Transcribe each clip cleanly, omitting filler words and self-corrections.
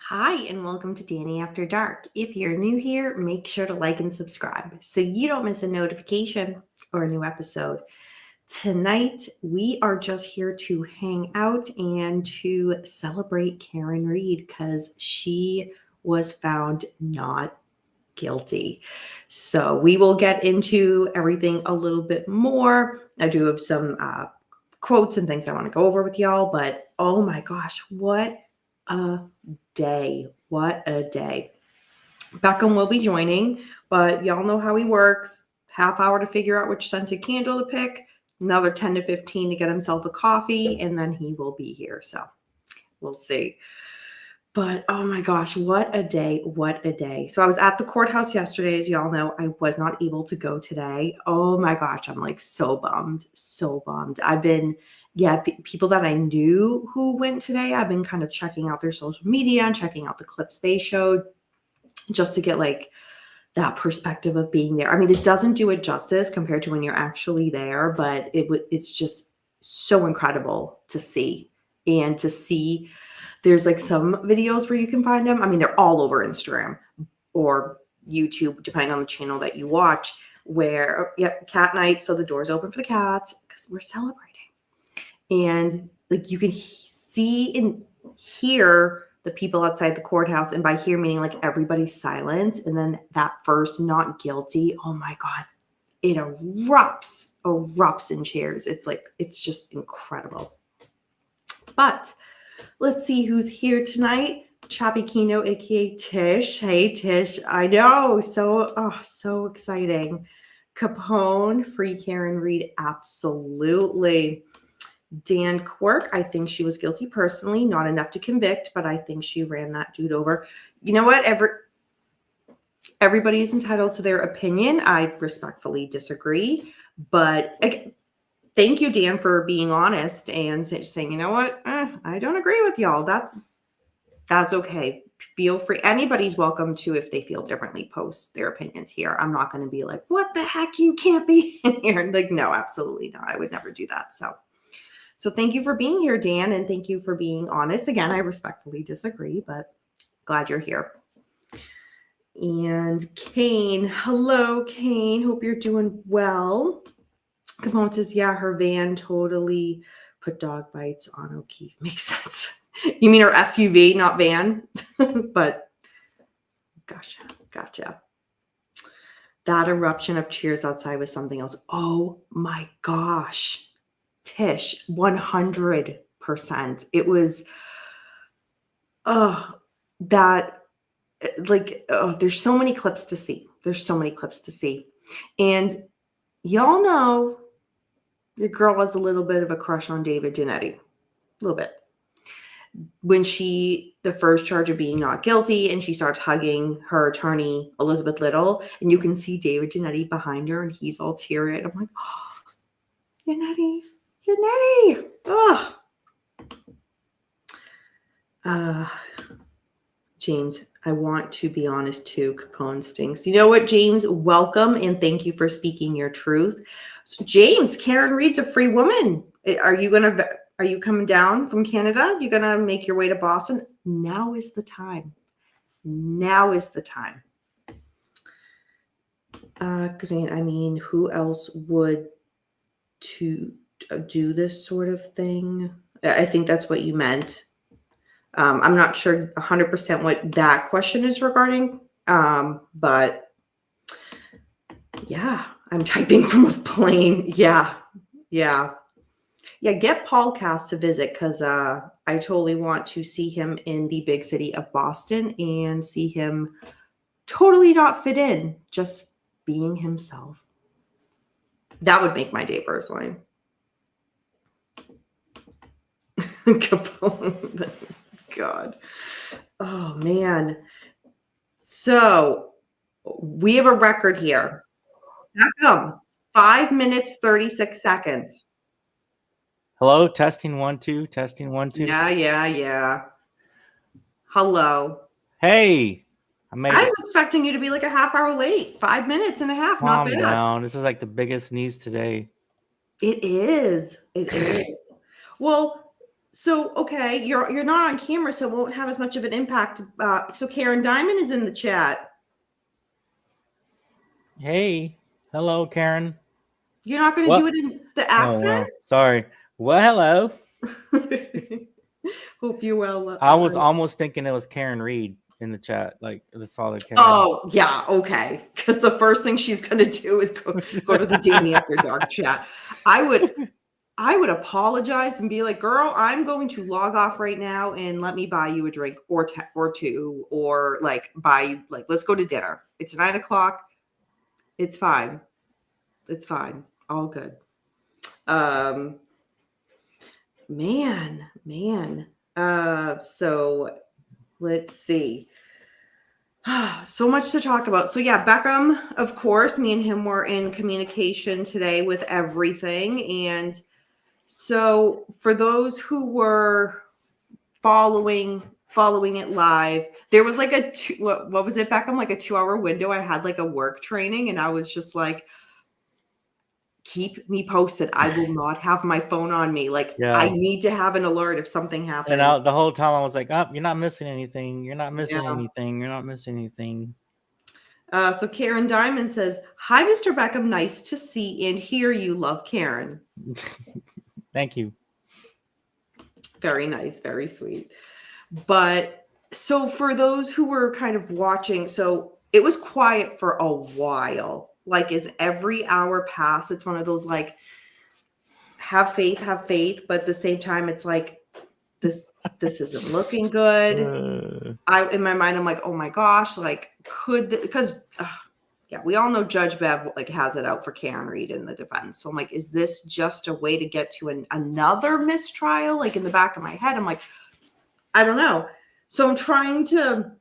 Hi, and welcome to Danny After Dark. If you're new here, make sure to like and subscribe so you don't miss a notification or a new episode. Tonight, we are just here to hang out and to celebrate Karen Reed because she was found not guilty. So we will get into everything a little bit more. I do have some quotes and things I want to go over with y'all, but oh my gosh, what a day. What a day. Beckham will be joining, but y'all know how he works. Half hour to figure out which scented candle to pick, another 10 to 15 to get himself a coffee, and then he will be here. So we'll see. But oh my gosh, what a day. What a day. So I was at the courthouse yesterday. As y'all know, I was not able to go today. Oh my gosh, I'm like so bummed. So bummed. I've been, people that I knew who went today, I've been kind of checking out their social media and checking out the clips they showed just to get like that perspective of being there. I mean, it doesn't do it justice compared to when you're actually there, but it's just so incredible to see and to see. There's like some videos where you can find them. I mean, they're all over Instagram or YouTube, depending on the channel that you watch, where, cat night. So the door's open for the cats because we're celebrating. And like you can see and hear the people outside the courthouse. And by hear, meaning like everybody's silent. And then that first not guilty, oh my God, it erupts in cheers. It's just incredible. But let's see who's here tonight. Choppy Kino, aka Tish. Hey Tish, I know, so exciting. Capone, free Karen Reed, absolutely. Dan Quirk, I think she was guilty personally, not enough to convict, but I think she ran that dude over. You know what? Everybody is entitled to their opinion. I respectfully disagree, but thank you, Dan, for being honest and saying, you know what? I don't agree with y'all. That's okay. Feel free. Anybody's welcome to, if they feel differently, post their opinions here. I'm not going to be like, what the heck? You can't be in here. Like, no, absolutely not. I would never do that. So thank you for being here, Dan, and thank you for being honest. Again, I respectfully disagree, but glad you're here. And Kane, hello, Kane. Hope you're doing well. Capone says, yeah, her van totally put dog bites on O'Keefe. Makes sense. You mean her SUV, not van? But gotcha. That eruption of cheers outside was something else. Oh my gosh. Tish, 100%. It was, there's so many clips to see. And y'all know your girl has a little bit of a crush on David Giannetti. A little bit. When the first charge of being not guilty, and she starts hugging her attorney, Elizabeth Little, and you can see David Giannetti behind her, and he's all teary. I'm like, oh, Giannetti. Oh. James, I want to be honest too. Capone stinks. You know what, James? Welcome and thank you for speaking your truth. So, James, Karen Reed's a free woman. Are you coming down from Canada? You gonna make your way to Boston? Now is the time. I mean, who else would to do this sort of thing? I think that's what you meant. I'm not sure 100% what that question is regarding, but yeah, I'm typing from a plane. Yeah. Get Paulcast to visit because I totally want to see him in the big city of Boston and see him totally not fit in, just being himself. That would make my day personally. Capone. God. Oh, man. So we have a record here. Beckham, 5 minutes, 36 seconds. Hello, testing 1 2, testing 1 2. Yeah. Hello. Hey, I was expecting you to be like a half hour late. 5 minutes and a half. Calm not bad. down. This is like the biggest news today. It is. Well, So okay, you're not on camera, so it won't have as much of an impact. So Karen Diamond is in the chat. Hey, hello, Karen. You're not going to do What? it in the Oh, accent? well, sorry. Well, hello. Hope you well. I was almost thinking it was Karen Reed in the chat, like the solid Karen. Oh yeah, okay. Because the first thing she's going to do is go to the Danny After Dark chat. I would apologize and be like, "Girl, I'm going to log off right now and let me buy you a drink or two, or like buy you let's go to dinner. It's 9 o'clock. It's fine. It's fine. All good." Um, man. So let's see. So much to talk about. So yeah, Beckham, of course, me and him were in communication today with everything. And so for those who were following it live, there was like what was it, Beckham? Like a 2-hour window. I had like a work training and I was just like, keep me posted. I will not have my phone on me. Like I Yeah. need to have an alert if something And happens. the whole time I was like, oh, you're not missing anything. You're not missing Yeah. anything. You're not missing anything. So Karen Diamond says, "Hi, Mr. Beckham. Nice to see and hear you. Love, Karen." Thank you. Very nice, very sweet. But so for those who were kind of watching, so it was quiet for a while. Like as every hour passed, it's one of those like have faith, but at the same time, it's like this isn't looking good. In my mind, I'm like, oh my gosh, like because yeah, we all know Judge Bev like has it out for Karen Reed in the defense. So I'm like, is this just a way to get to another mistrial? Like in the back of my head, I'm like, I don't know. So I'm trying to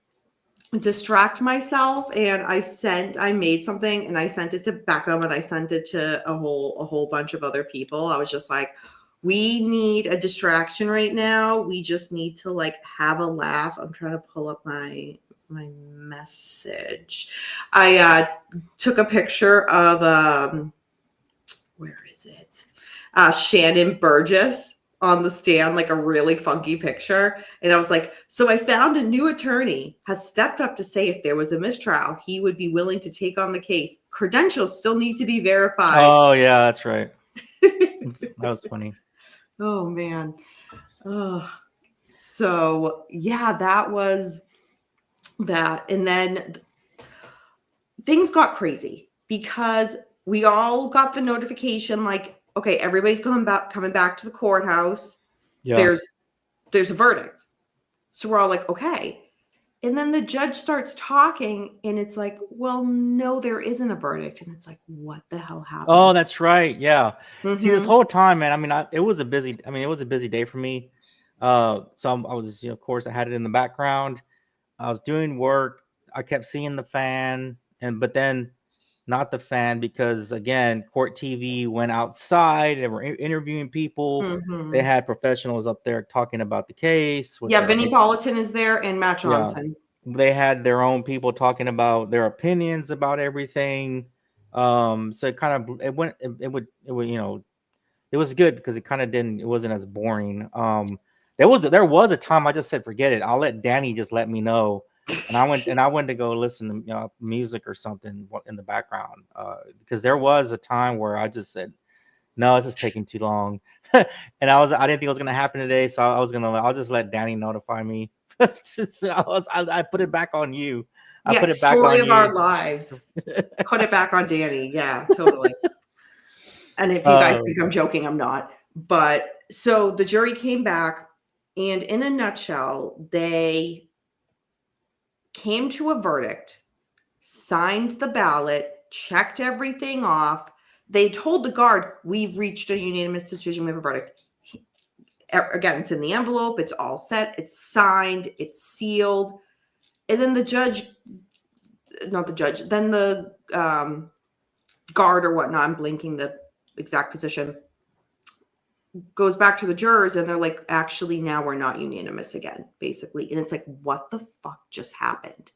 distract myself, and I made something and I sent it to Beckham and I sent it to a whole bunch of other people. I was just like, we need a distraction right now. We just need to like have a laugh. I'm trying to pull up my message. I took a picture of where is it? Shannon Burgess on the stand, like a really funky picture. And I was like, so I found a new attorney has stepped up to say if there was a mistrial, he would be willing to take on the case. Credentials still need to be verified. Oh, yeah, that's right. That was funny. Oh, man. Oh. So, yeah, that was that. And then things got crazy because we all got the notification like, okay, everybody's coming back to the courthouse. Yeah. There's a verdict. So we're all like, okay. And then the judge starts talking and it's like, well, no, there isn't a verdict. And it's like, what the hell happened? Oh, that's right. Yeah. See, this Mm-hmm. whole time, man, I mean, it was a busy day for me. So I was, of course, I had it in the background. I was doing work. I kept seeing the fan, but then not the fan because again, Court TV went outside. They were interviewing people. Mm-hmm. They had professionals up there talking about the case. Yeah, Vinnie Politan is there and Matt Johnson. They had their own people talking about their opinions about everything. So it kind of it would it was good because it wasn't as boring. There was a time I just said forget it. I'll let Danny just let me know, and I went to go listen to music or something in the background because there was a time where I just said no, it's just taking too long, and I didn't think it was gonna happen today, so I'll just let Danny notify me. I put it back on you. I Yeah, put it back story on of you. our lives. Put it back on Danny. Yeah, totally. And if you guys think I'm joking, I'm not. But so the jury came back, and in a nutshell, they came to a verdict, signed the ballot, checked everything off. They told the guard, we've reached a unanimous decision. We have a verdict. Again, it's in the envelope. It's all set. It's signed. It's sealed. And then the judge, not the judge, then the guard or whatnot, I'm blinking the exact position, goes back to the jurors and they're like, actually, now we're not unanimous again, basically. And it's like, what the fuck just happened?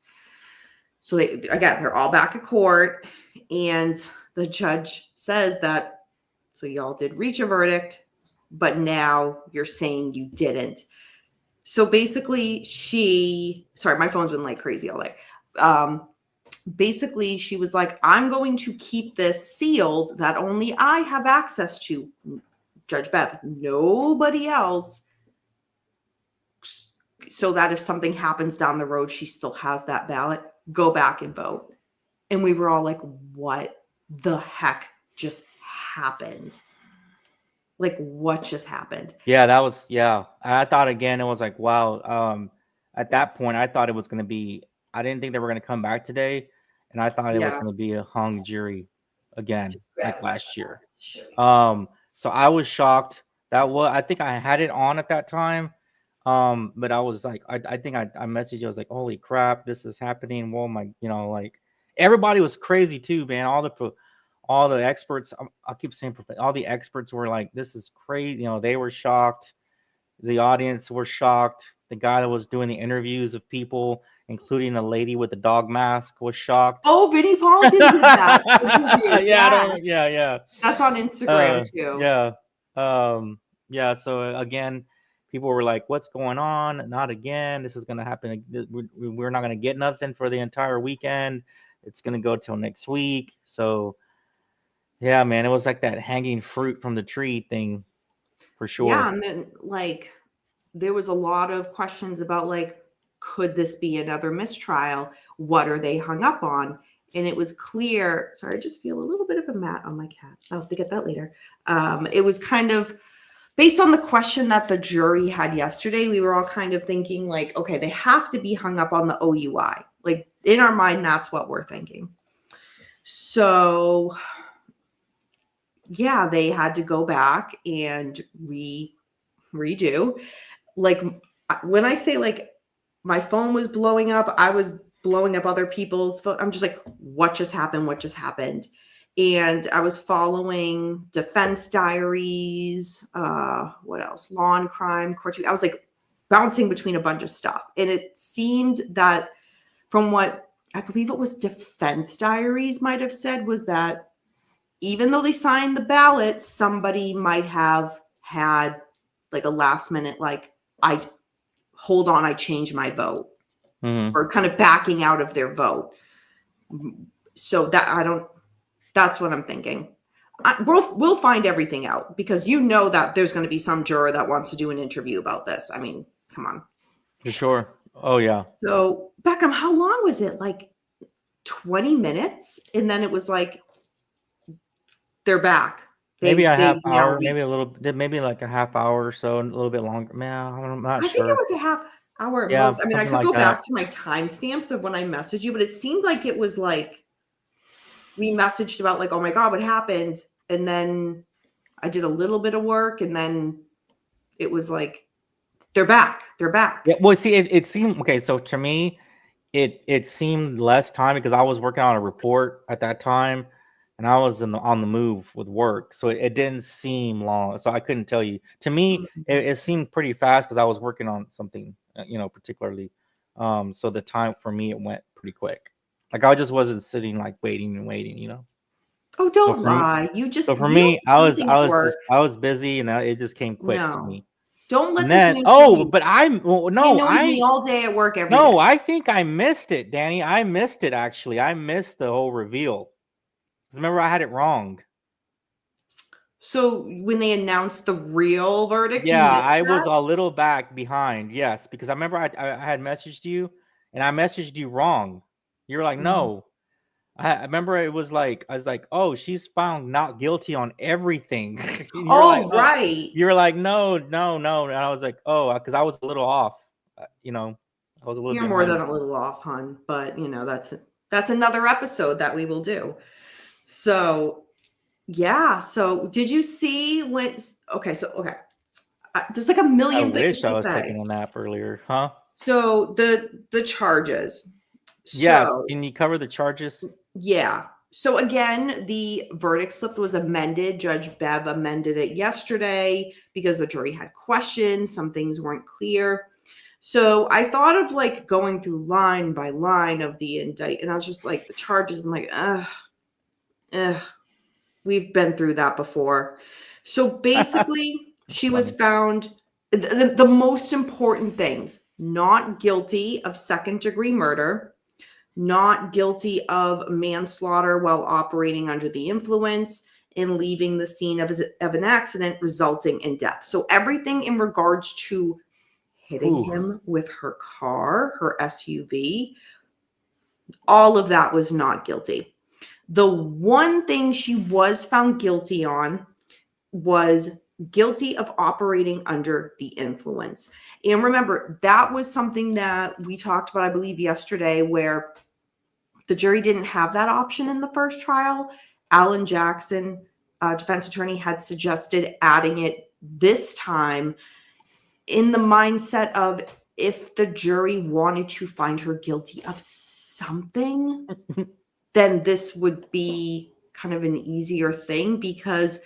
So they're all back at court, and the judge says that, so y'all did reach a verdict. but now you're saying you didn't. So basically, sorry, my phone's been like crazy all day. Basically, she was like, I'm going to keep this sealed that only I have access to, Judge Bev, nobody else, so that if something happens down the road, she still has that ballot. Go back and vote. And we were all like, what the heck just happened? Like, what just happened? Yeah, that was, yeah. I thought again, it was like, wow. At that point, I thought it was going to be, I didn't think they were going to come back today. And I thought it was Yeah. going to be a hung jury again, like last year. So I was shocked. I think I had it on at that time. But I was like, I think I messaged you. I was like, holy crap, this is happening. Well, like everybody was crazy too, man. All the experts, I keep saying, all the experts were like, this is crazy. They were shocked. The audience were shocked. The guy that was doing the interviews of people, including a lady with a dog mask, was shocked. Oh, Vinnie Paulton did that interview. Yeah, Yes. yeah. That's on Instagram too. Yeah. Yeah. So again, people were like, what's going on? Not again. This is going to happen. We're not going to get nothing for the entire weekend. It's going to go till next week. So yeah, man, it was like that hanging fruit from the tree thing for sure. Yeah. And then like, there was a lot of questions about like, could this be another mistrial? What are they hung up on? And it was clear. Sorry, I just feel a little bit of a mat on my cat. I'll have to get that later. It was kind of based on the question that the jury had yesterday. We were all kind of thinking like, okay, they have to be hung up on the OUI. Like in our mind, that's what we're thinking. So yeah, they had to go back and redo. Like when I say like my phone was blowing up, I was blowing up other people's phone. I'm just like, what just happened? What just happened? And I was following defense diaries, what else? Law and crime, court TV. I was like bouncing between a bunch of stuff. And it seemed that from what I believe it was defense diaries might have said was that even though they signed the ballot, somebody might have had like a last minute, like, hold on, I changed my vote, or kind of backing out of their vote. So that's what I'm thinking. We'll find everything out because that there's going to be some juror that wants to do an interview about this. I mean, come on. For sure. Oh yeah. So Beckham, how long was it? Like 20 minutes? And then it was like, they're back. Maybe a half hour, maybe like a half hour or so, a little bit longer. Man, I'm not sure. I think it was a half hour at most. I mean, I could go back to my timestamps of when I messaged you, but it seemed like it was like we messaged about like, oh my God, what happened? And then I did a little bit of work and then it was like, they're back. They're back. Yeah, well, see, it seemed okay. So to me, it seemed less time because I was working on a report at that time. And I was on the move with work, so it didn't seem long. So I couldn't tell you. To me, it seemed pretty fast because I was working on something, particularly. So the time for me, it went pretty quick. Like I just wasn't sitting like waiting and waiting. Oh, don't lie. So for me, I was busy, and it just came quick to me. Don't let and this then, man. But I'm no. He annoys me all day at work every day. No, I think I missed it, Danny. I missed it actually. I missed the whole reveal. Remember, I had it wrong. So when they announced the real verdict, yeah, I was a little back behind. Yes, because I remember I had messaged you, and I messaged you wrong. You were like, no. I remember it was like I was like, oh, she's found not guilty on everything. Right. You were like, no, and I was like, oh, because I was a little off. I was a little. You're more than a little off, hon. But that's another episode that we will do. So, yeah. So, did you see when? Okay. There's like a million things to say. I wish I was taking a nap earlier, huh? So the charges. Yes. Can you cover the charges? Yeah. So again, the verdict slip was amended. Judge Bev amended it yesterday because the jury had questions. Some things weren't clear. So I thought of like going through line by line of the indictment, and I was just like the charges and like, we've been through that before. So basically, That's She was funny. found the most important things: not guilty of second-degree murder, not guilty of manslaughter while operating under the influence, and leaving the scene of an accident resulting in death. So everything in regards to hitting Whew. him with her car, her SUV, all of that was not guilty. The one thing she was found guilty on was guilty of operating under the influence. And remember, that was something that we talked about, I believe, yesterday, where the jury didn't have that option in the first trial. Alan Jackson, defense attorney, had suggested adding it this time in the mindset of if the jury wanted to find her guilty of something, then this would be kind of an easier thing because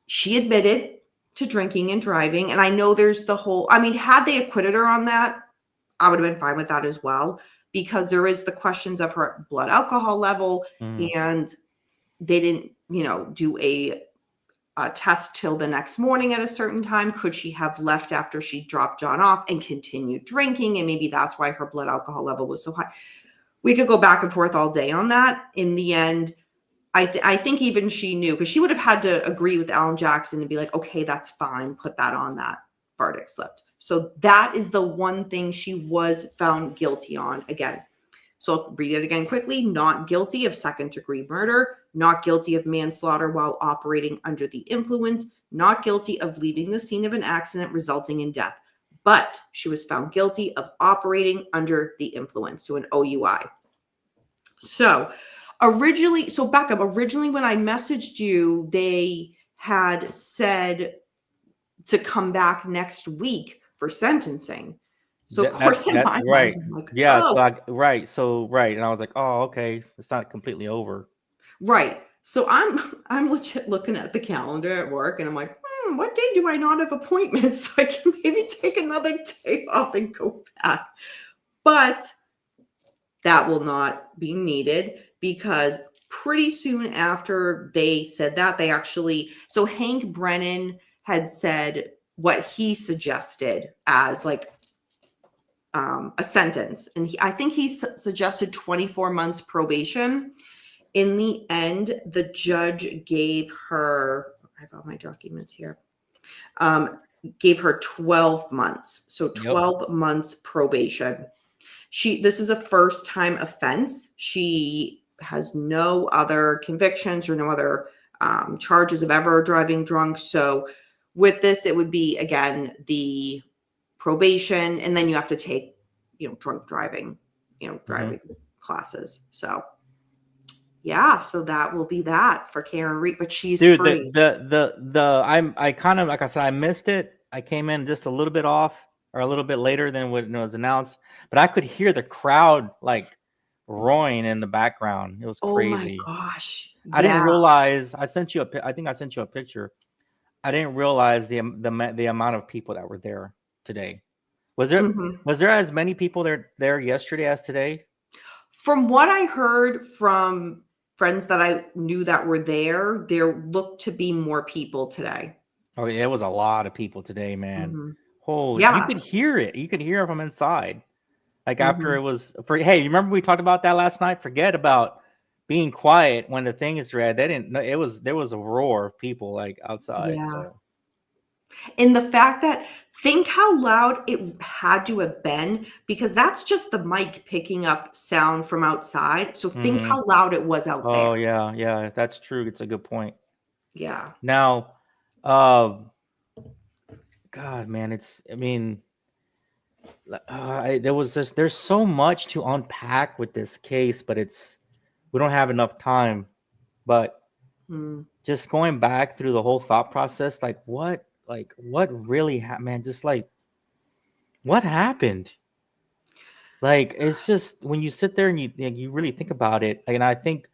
she admitted to drinking and driving. And I know there's the whole, I mean, had they acquitted her on that, I would have been fine with that as well, because there is the questions of her blood alcohol level, Mm. and they didn't, do a test till the next morning at a certain time. Could she have left after she dropped John off and continued drinking? And maybe that's why her blood alcohol level was so high. We could go back and forth all day on that. In the end, I think even she knew, because she would have had to agree with Alan Jackson and be like, okay, that's fine, put that on that verdict slip. So that is the one thing she was found guilty on. Again, so I'll read it again quickly: not guilty of second-degree murder, not guilty of manslaughter while operating under the influence, not guilty of leaving the scene of an accident resulting in death. But she was found guilty of operating under the influence, so an OUI. So back up. Originally, when I messaged you, they had said to come back next week for sentencing. So of That course, in that my mind, right. I'm like, Yeah. oh, Right. And I was like, oh, okay. It's not completely over. right. So I'm legit looking at the calendar at work, and I'm like, what day do I not have appointments? So I can maybe take another day off and go back. But that will not be needed, because pretty soon after they said that, they actually, so Hank Brennan had said what he suggested as like a sentence. And I think he suggested 24 months probation. In the end, the judge gave her, I have all my documents here, gave her 12 months. So Yep. 12 months probation. This is a first time offense. She has no other convictions or no other charges of ever driving drunk. So with this, it would be, again, the probation, and then you have to take, drunk driving, Hmm. driving classes. So yeah, so that will be that for Karen Reed, but she's Dude, free. I kind of, like I said, I missed it. I came in just a little bit off, or a little bit later than what was announced, but I could hear the crowd like roaring in the background. It was Oh my crazy. gosh. I didn't Yeah. realize. I think I sent you a picture. I didn't realize the amount of people that were there today. Was there Mhm. was there as many people there yesterday as today? From what I heard from friends that I knew that were there looked to be more people today. Oh, yeah, it was a lot of people today, man. Mhm. Holy, you Yeah. could hear it. You could hear it from inside. Like after Mhm. it was hey, you remember we talked about that last night? Forget about being quiet when the thing is read. They didn't know there was a roar of people like outside. Yeah. So And the fact that, think how loud it had to have been, because that's just the mic picking up sound from outside. So think hmm. how loud it was out there. Oh yeah, yeah, that's true. It's a good point. Yeah. Now, uh, God, man, I mean, there's so much to unpack with this case, but we don't have enough time. But Mm. just going back through the whole thought process, like what really happened, man? Just like what happened? Like it's just when you sit there and you really think about it. And I think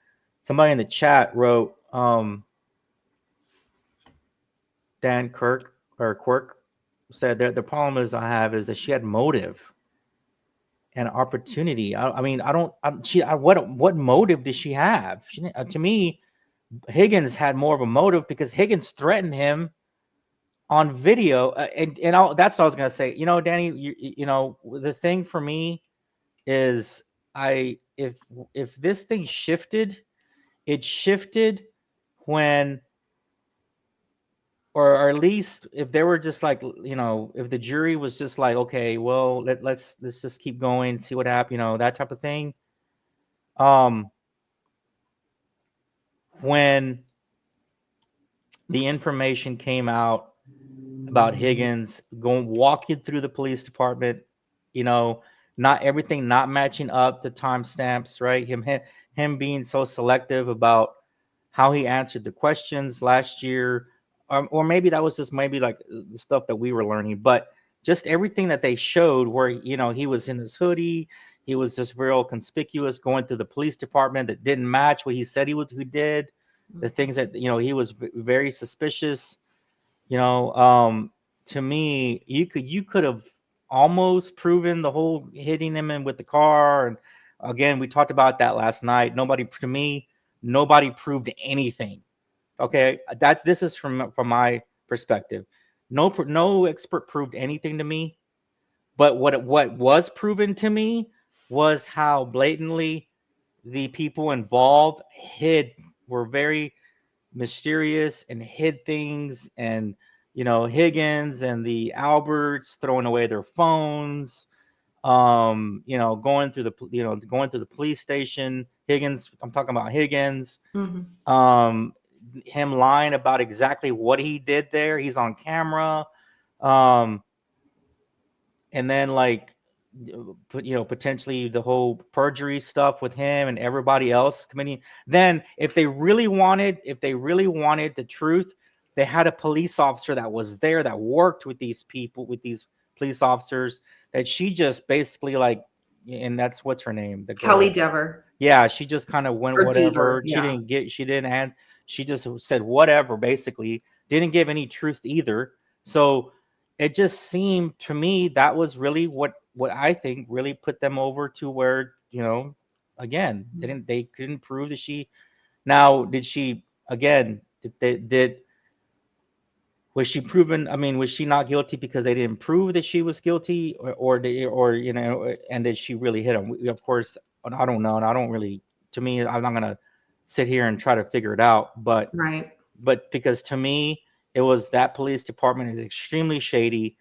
somebody in the chat wrote, Dan Quirk said that the problem is I have is that she had motive and opportunity. I mean, I don't. What motive did she have? To me, Higgins had more of a motive because Higgins threatened him on video, that's what I was gonna say. Danny, the thing for me is, I if this thing shifted, it shifted when, or at least if they were just like, if the jury was just like, okay, well, let's just keep going, see what happens, that type of thing. Um, when the information came out about Higgins going walking through the police department, you know, not everything not matching up the timestamps, right? Him being so selective about how he answered the questions last year, or maybe that was just maybe like the stuff that we were learning, but just everything that they showed where he was in his hoodie, he was just real conspicuous going through the police department that didn't match what he said who did, the things that he was very suspicious. you know, um, to me, you could have almost proven the whole hitting him in with the car. And again, we talked about that last night. To me, nobody proved anything. Okay, this is from my perspective. No expert proved anything to me. But what was proven to me was how blatantly the people involved were very mysterious and hid things. And Higgins and the Alberts throwing away their phones, going through the police station. Higgins, I'm talking about Higgins. Mhm. um Him lying about exactly what he did there. He's on camera. um and then, like, potentially the whole perjury stuff with him and everybody else committing. Then if they really wanted the truth, they had a police officer that was there that worked with these people, with these police officers, that she just basically, like, and that's what's her name, the Kelly girl. Dever Yeah, she just kind of went or Deaver, whatever. yeah. She just said whatever, basically. Didn't give any truth either. So it just seemed to me that was really what I think really put them over to where, again, they couldn't prove that she. Now, did she, again, was she proven? I mean, was she not guilty because they didn't prove that she was guilty, and did she really hit him? Of course, I don't know, and I don't really. To me, I'm not gonna sit here and try to figure it out, Right. but because to me, it was that police department is extremely shady.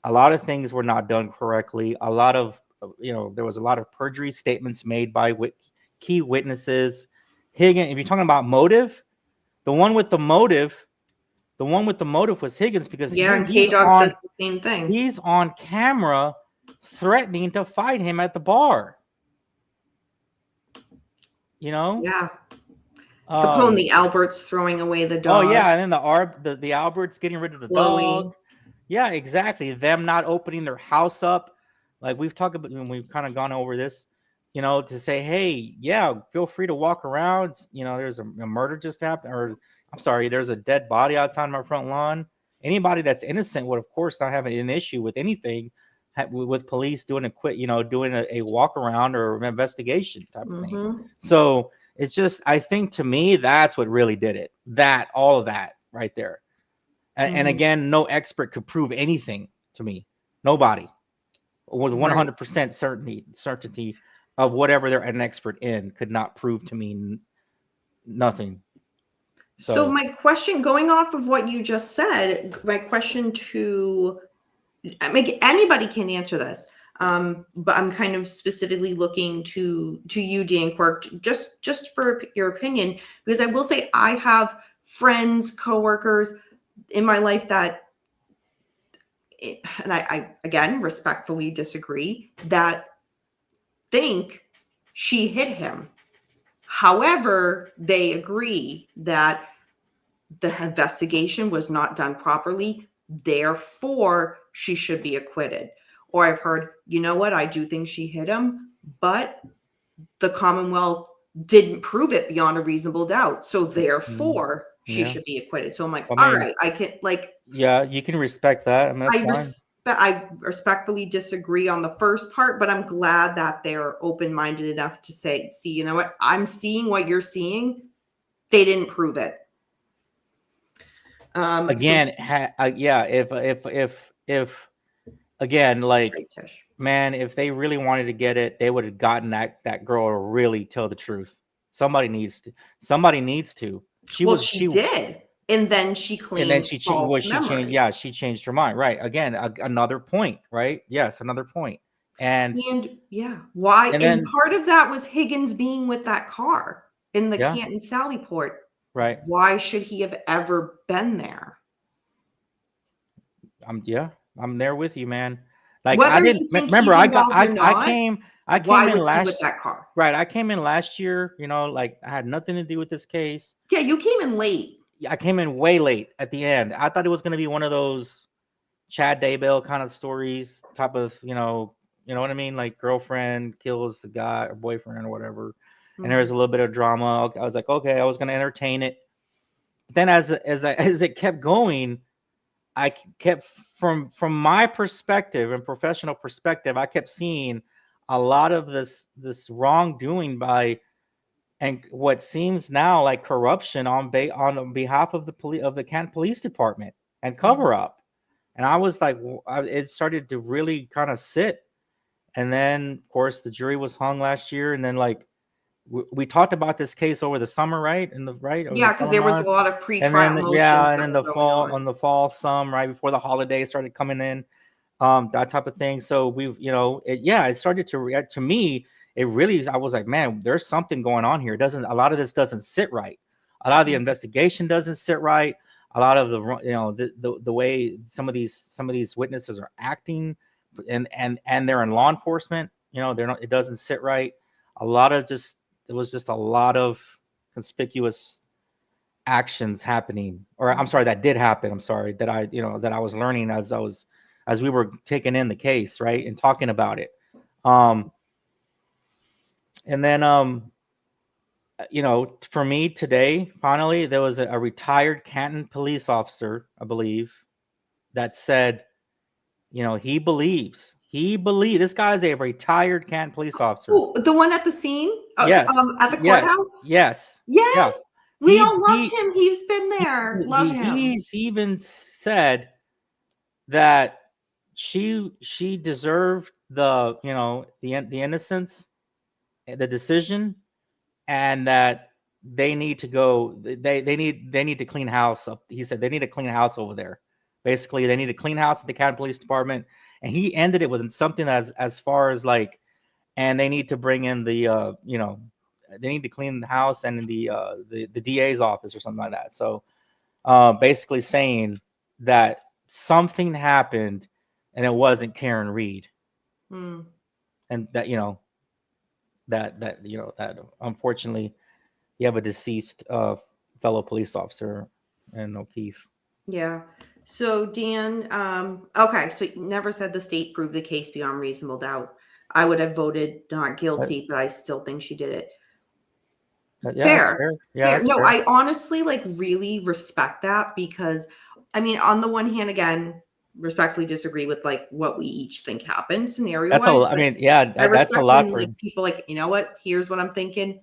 A lot of things were not done correctly. A lot of, there was a lot of perjury statements made by key witnesses. Higgins, if you're talking about motive, the one with the motive, the one with the motive was Higgins, because Yeah, and K-Dog says the same thing. he's on camera threatening to fight him at the bar. You know? Yeah. Capone, Um, the Alberts throwing away the oh dog, yeah, and then the Alberts getting rid of the Chloe. dog. Yeah, exactly. Them not opening their house up. Like we've talked about, when we've kind of gone over this, to say, hey, yeah, feel free to walk around. There's a murder just happened, or I'm sorry, there's a dead body outside my front lawn. Anybody that's innocent would, of course, not have an issue with anything, with police doing a walk around or an investigation type of thing. Mm-hmm. So it's just, I think, to me, that's what really did it. All of that right there. And Mm-hmm. again, no expert could prove anything to me. Nobody with Right. 100% certainty of whatever they're an expert in could not prove to me nothing. So So my question, going off of what you just said, my question to, I mean, anybody can answer this, but I'm kind of specifically looking to you, Dan Quirk, just for your opinion, because I will say I have friends, coworkers in my life that, and I again respectfully disagree, that think she hit him. However, they agree that the investigation was not done properly, therefore she should be acquitted. Or I've heard, you know what, I do think she hit him, but the Commonwealth didn't prove it beyond a reasonable doubt, so therefore she yeah, should be acquitted. So I'm like, I all mean, right, I can, like, yeah, you can respect that. I mean, that's fine. I respectfully disagree on the first part, but I'm glad that they're open-minded enough to say, see, you know what, I'm seeing what you're seeing. They didn't prove it. So Again, yeah, if again, like, right, Tish. man, if they really wanted to get it, they would have gotten that girl to really tell the truth. Somebody needs to. Somebody needs to. She Well, was she she, did, and then she and then claimed well, false she changed. memory. Yeah, she changed her mind. Right. Again, another point. Right. Yes, another point. And yeah, why? And And then part of that was Higgins being with that car in the yeah. Canton Sallyport. Right. Why should he have ever been there? Yeah. I'm there with you, man. Like, I Whether didn't you think remember. he's involved or not, I why came in was he with last. that car? Right. I came in last year. Like, I had nothing to do with this case. Yeah, you came in late. I came in way late at the end. I thought it was going to be one of those Chad Daybell kind of stories, type of, you know what I mean? Like, girlfriend kills the guy or boyfriend or whatever. And there was Mhm. a little bit of drama. I was like, okay, I was going to entertain it. Then as it kept going, I kept from my perspective and professional perspective, I kept seeing a lot of this wrongdoing by, and what seems now like corruption on behalf of the Canton Police Department and Mhm. cover up. And I was like, it started to really kind of sit. And then, of course, the jury was hung last year. And then, like, we talked about this case over the summer, right? Over the Yeah, because summer there was a months. lot of And pre-trial then, yeah, motions and that then were going on. on the fall, some right before the holidays started coming in, that type of thing. So it started to react to me. It really, I was like, man, there's something going on here. A lot of this doesn't sit right. A lot of the Mhm. investigation doesn't sit right. A lot of the way some of these witnesses are acting, and they're in law enforcement. They're not. It doesn't sit right. A lot of just There was just a lot of conspicuous actions happening, or I'm Mhm. sorry, that did happen. I'm sorry that I was learning as we were taking in the case, right, and talking about it. Um, and then for me today, finally, there was a retired Canton police officer, I believe, that said, he believes this guy is a retired Canton police officer. Ooh, the one at the scene? Yes, At the yes, courthouse? yes, yeah. Yes. We He all loved he him. He's been there. Love him. he's even said that she deserved the innocence, the decision, and that they need to clean house up. He said they need to clean house over there. Basically, they need to clean house at the county police department. And he ended it with something as far as like, and they need to bring in they need to clean the house and the DA's office or something like that. So basically saying that something happened and it wasn't Karen Reed, Hmm. and that unfortunately you have a deceased fellow police officer in O'Keefe. Yeah. So Dan, okay, so you never said the state proved the case beyond reasonable doubt. I would have voted not But, guilty, but I still think she did it. yeah, that's Fair. fair. Yeah, Fair. that's No, fair. I honestly like really respect that because I mean, on the one hand, again, respectfully disagree with like what we each think happened scenario That's a. wise, I but mean, yeah, I that's a respect lot when for. like people like, you know what, here's what I'm thinking,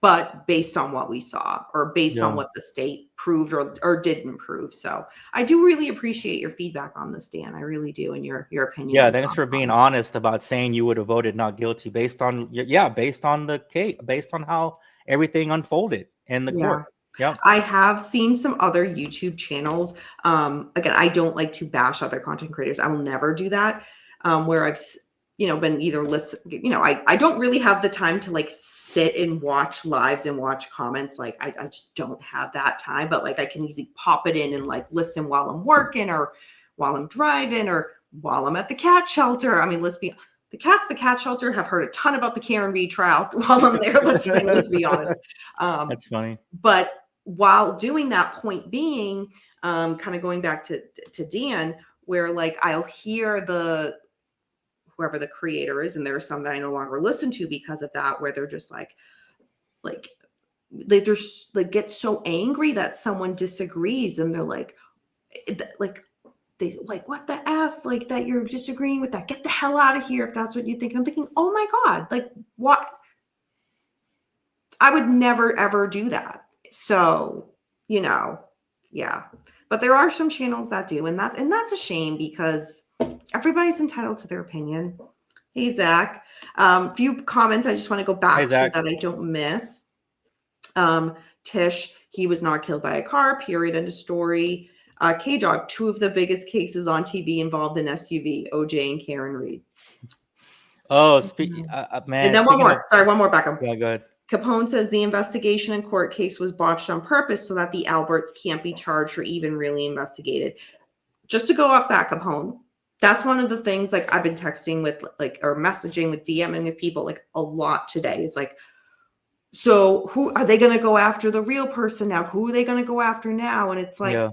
but based on what we saw or based on Yeah, what the state proved or didn't prove. So I do really appreciate your feedback on this, Dan. I really do, and your opinion yeah. and Thanks thoughts for being on it. honest about saying you would have voted not guilty based on the case, based on how everything unfolded in the Yeah. court. Yep. I have seen some other YouTube channels. Again, I don't like to bash other content creators. I will never do that. Where been either listen, I don't really have the time to like sit and watch lives and watch comments. Like I just don't have that time, but like I can easily pop it in and like listen while I'm working or while I'm driving or while I'm at the cat shelter. I mean, the cat shelter have heard a ton about the Karen Reed trial while I'm there listening, let's be honest. Um, That's funny. but while doing that, point being, kind of going back to Dan, where like I'll hear whoever the creator is, and there are some that I no longer listen to because of that, where they're just like they just like get so angry that someone disagrees, and they're like they like, what the f, like that you're disagreeing with that, get the hell out of here if that's what you think. And I'm thinking, oh my god, like what? I would never ever do that. So, yeah. But there are some channels that do, and that's a shame because everybody's entitled to their opinion. Hey, Zach. Few comments I just want to go back to Zach. that I don't miss. Tish, he was not killed by a car, period, end of story. K-Dog, 2 of the biggest cases on TV involved in SUV, OJ and Karen Reed. Oh, And then one more. Sorry, one more, Beckham. Yeah, go ahead. Capone says the investigation and court case was botched on purpose so that the Alberts can't be charged or even really investigated. Just to go off that, Capone, that's one of the things like I've been texting with or messaging with DMing with people like a lot today is like, so who are they going to go after the real person now? Who are they going to go after now? And it's like,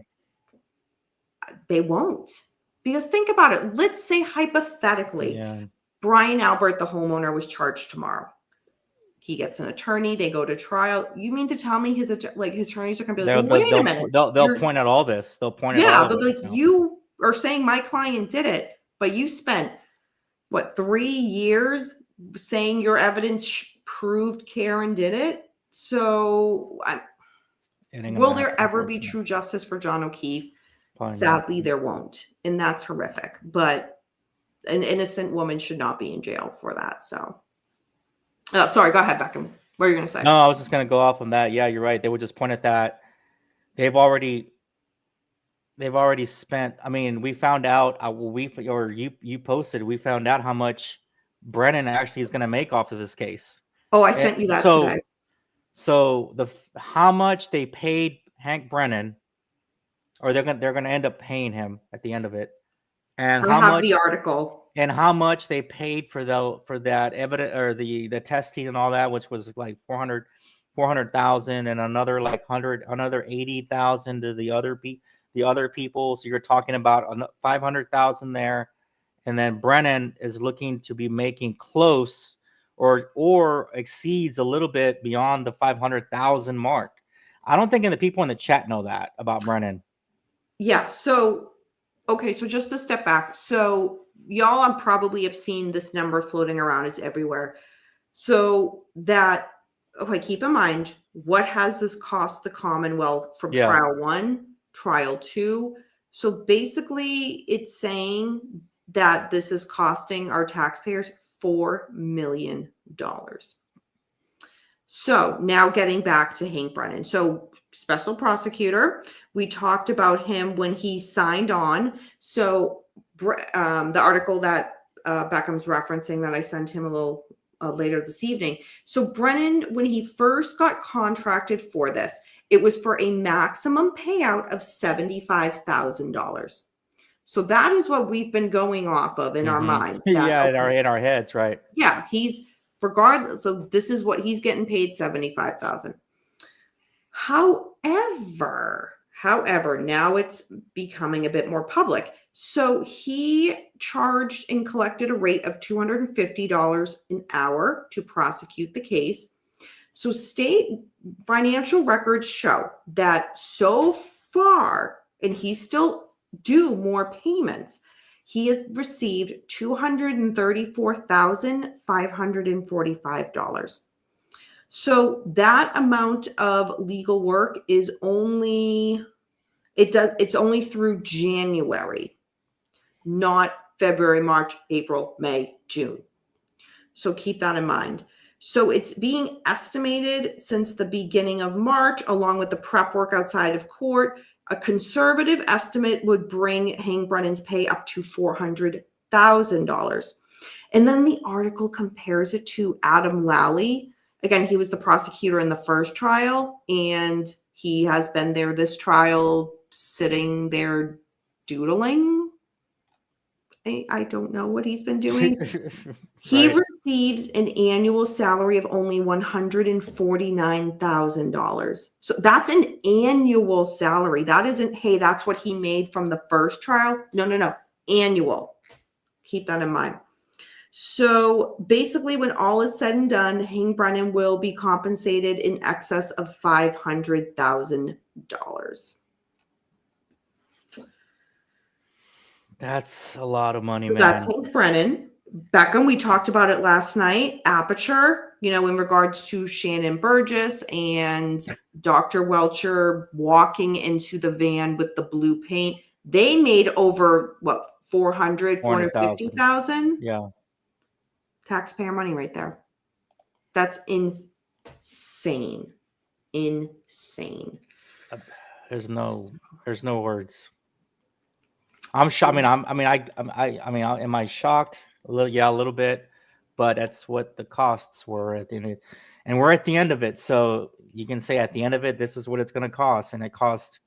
they won't. Because think about it. Let's say hypothetically, Brian Albert, the homeowner, was charged tomorrow. He gets an attorney. They go to trial. You mean to tell me his attorneys are going to be like, wait a minute. They'll point out all this. They'll point out all they'll be like, you are saying my client did it, but you spent, 3 years saying your evidence proved Karen did it? So will there ever be true justice for John O'Keefe? Sadly, there won't. And that's horrific. But an innocent woman should not be in jail for that. So, sorry, go ahead, Beckham. What are you going to say? No, I was just going to go off on that. Yeah, you're right. They would just point at that. They've already spent. I mean, we found out, you posted, we found out how much Brennan actually is going to make off of this case. Oh, I sent you that today. So how much they paid Hank Brennan, or they're going to end up paying him at the end of it, and I have the article, and how much they paid for that evidence or the testing and all that, which was like 400,000 and another like 80,000 to the other people. So you're talking about 500,000 there, and then Brennan is looking to be making close or exceeds a little bit beyond the 500,000 mark. I don't think the people in the chat know that about Brennan. Yeah. So, okay. So just to step back. So y'all probably have seen this number floating around. It's everywhere. So keep in mind, what has this cost the Commonwealth from trial 1, trial 2? So basically it's saying that this is costing our taxpayers $4 million. So now getting back to Hank Brennan. So special prosecutor, we talked about him when he signed on. So the article that Beckham's referencing that I sent him a little later this evening. So Brennan, when he first got contracted for this, it was for a maximum payout of $75,000. So that is what we've been going off of in our minds. In our heads, right? Yeah, he's regardless. So this is what he's getting paid, $75,000. However, now it's becoming a bit more public. So he charged and collected a rate of $250 an hour to prosecute the case. So state financial records show that so far, and he's still due more payments, he has received $234,545. So that amount of legal work is it's only through January, not February, March, April, May, June. So keep that in mind. So it's being estimated since the beginning of March, along with the prep work outside of court. A conservative estimate would bring Hank Brennan's pay up to $400,000. And then the article compares it to Adam Lally. Again, he was the prosecutor in the first trial, and he has been there this trial, sitting there doodling. I don't know what he's been doing. He receives an annual salary of only $149,000. So that's an annual salary. That isn't, hey, that's what he made from the first trial. No. Annual. Keep that in mind. So basically, when all is said and done, Hank Brennan will be compensated in excess of $500,000. That's a lot of money, so man. That's Hank Brennan. Beckham, we talked about it last night. Aperture, in regards to Shannon Burgess and Dr. Welcher walking into the van with the blue paint. They made over, what, 400,000. 450,000? Yeah. Taxpayer money right there. That's insane. Insane. There's no words. I'm shocked. Am I shocked? A little, yeah, a little bit, but that's what the costs were at the end, and we're at the end of it. So you can say at the end of it, this is what it's going to cost, and it cost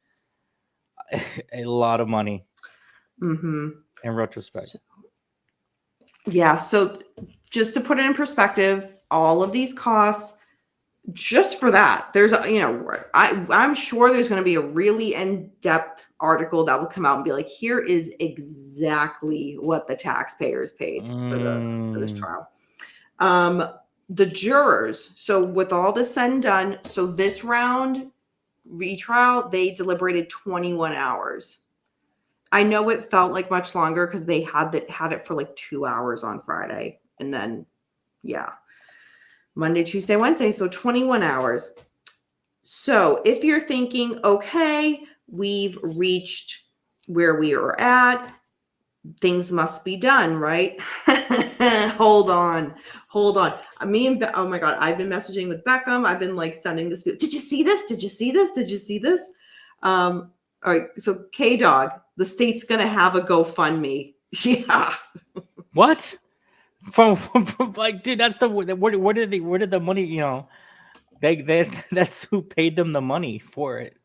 a lot of money Mm-hmm. in retrospect. Yeah. So just to put it in perspective, all of these costs, just for that, there's, I'm sure there's going to be a really in-depth article that will come out and be like, here is exactly what the taxpayers paid for this trial. The jurors, so with all this said and done, so this round retrial, they deliberated 21 hours. I know it felt like much longer because they had it for like 2 hours on Friday, and then Monday, Tuesday, Wednesday, so 21 hours. So if you're thinking, okay, we've reached where we are at, things must be done, right? Hold on. Oh my God, I've been messaging with Beckham. I've been like sending this. Did you see this? Did you see this? Did you see this? All right. So K-Dog, the state's going to have a GoFundMe. Yeah. What? From like, dude, that's where did the money, they that's who paid them the money for it.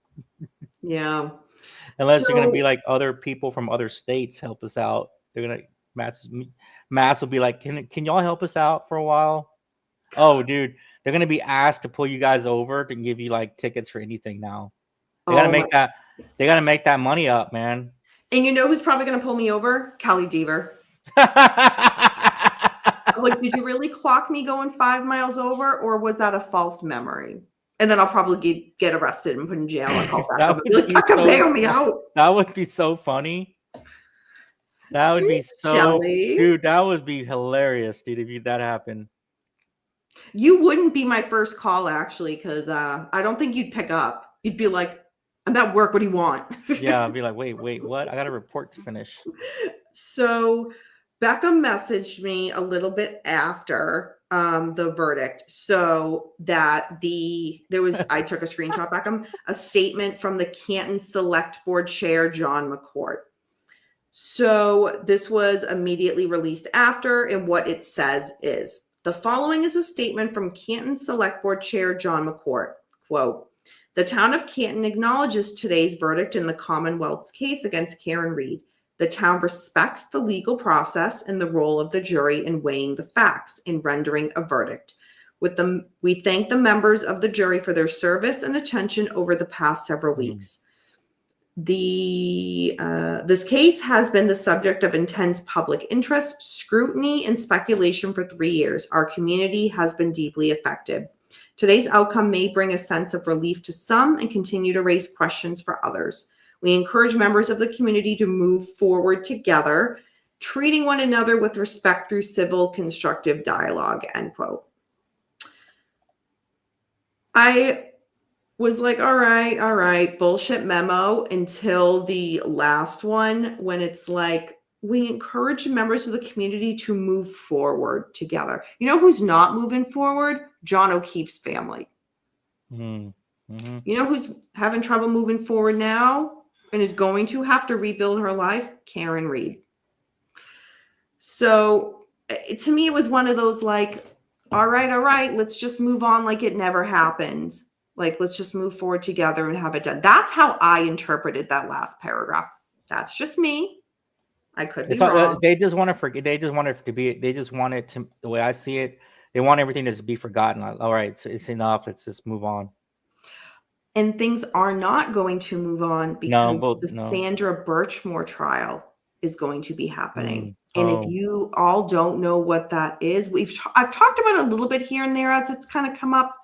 Yeah. Unless you're gonna be like other people from other states help us out. They're gonna Mass will be like, can y'all help us out for a while? Oh, dude, they're gonna be asked to pull you guys over to give you like tickets for anything now. They gotta make that. They gotta make that money up, man. And you know who's probably gonna pull me over? Kelly Deaver. I'm like, did you really clock me going 5 miles over, or was that a false memory? And then I'll probably get arrested and put in jail and call back up and be like, fucking bail me out. That would be so funny. That would be so, Jelly. dude, that would be hilarious, dude, if that happened. You wouldn't be my first call, actually, because I don't think you'd pick up. You'd be like, I'm at work. What do you want? Yeah, I'd be like, wait, what? I got a report to finish. So Becca messaged me a little bit after the verdict, so that I took a screenshot, Beckham, a statement from the Canton Select Board Chair, John McCourt. So this was immediately released after, and what it says is, the following is a statement from Canton Select Board Chair, John McCourt. Quote, the town of Canton acknowledges today's verdict in the Commonwealth's case against Karen Reed. The town respects the legal process and the role of the jury in weighing the facts in rendering a verdict. We thank the members of the jury for their service and attention over the past several weeks. This case has been the subject of intense public interest, scrutiny, and speculation for 3 years. Our community has been deeply affected. Today's outcome may bring a sense of relief to some and continue to raise questions for others. We encourage members of the community to move forward together, treating one another with respect through civil, constructive dialogue, end quote. I was like, all right, bullshit memo, until the last one, when it's like, we encourage members of the community to move forward together. You know who's not moving forward? John O'Keefe's family. Mm-hmm. You know who's having trouble moving forward now and is going to have to rebuild her life? Karen Reed. So to me, it was one of those like, all right, let's just move on like it never happened. Like, let's just move forward together and have it done. That's how I interpreted that last paragraph. That's just me. I could be wrong. They just want to forget. They just want it to be. They just want it to. The way I see it, they want everything to just be forgotten. Like, all right, so it's enough. Let's just move on. And things are not going to move on because Sandra Birchmore trial is going to be happening. And if you all don't know what that is, I've talked about it a little bit here and there as it's kind of come up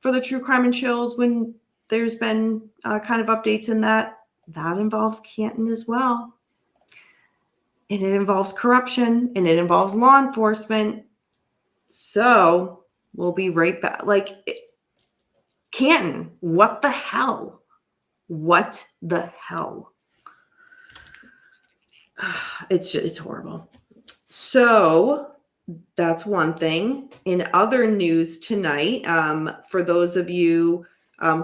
for the True Crime and Chills when there's been kind of updates in that. That involves Canton as well. And it involves corruption, and it involves law enforcement. So We'll be right back. Canton, what the hell? What the hell? It's horrible. So that's one thing. In other news tonight, for those of you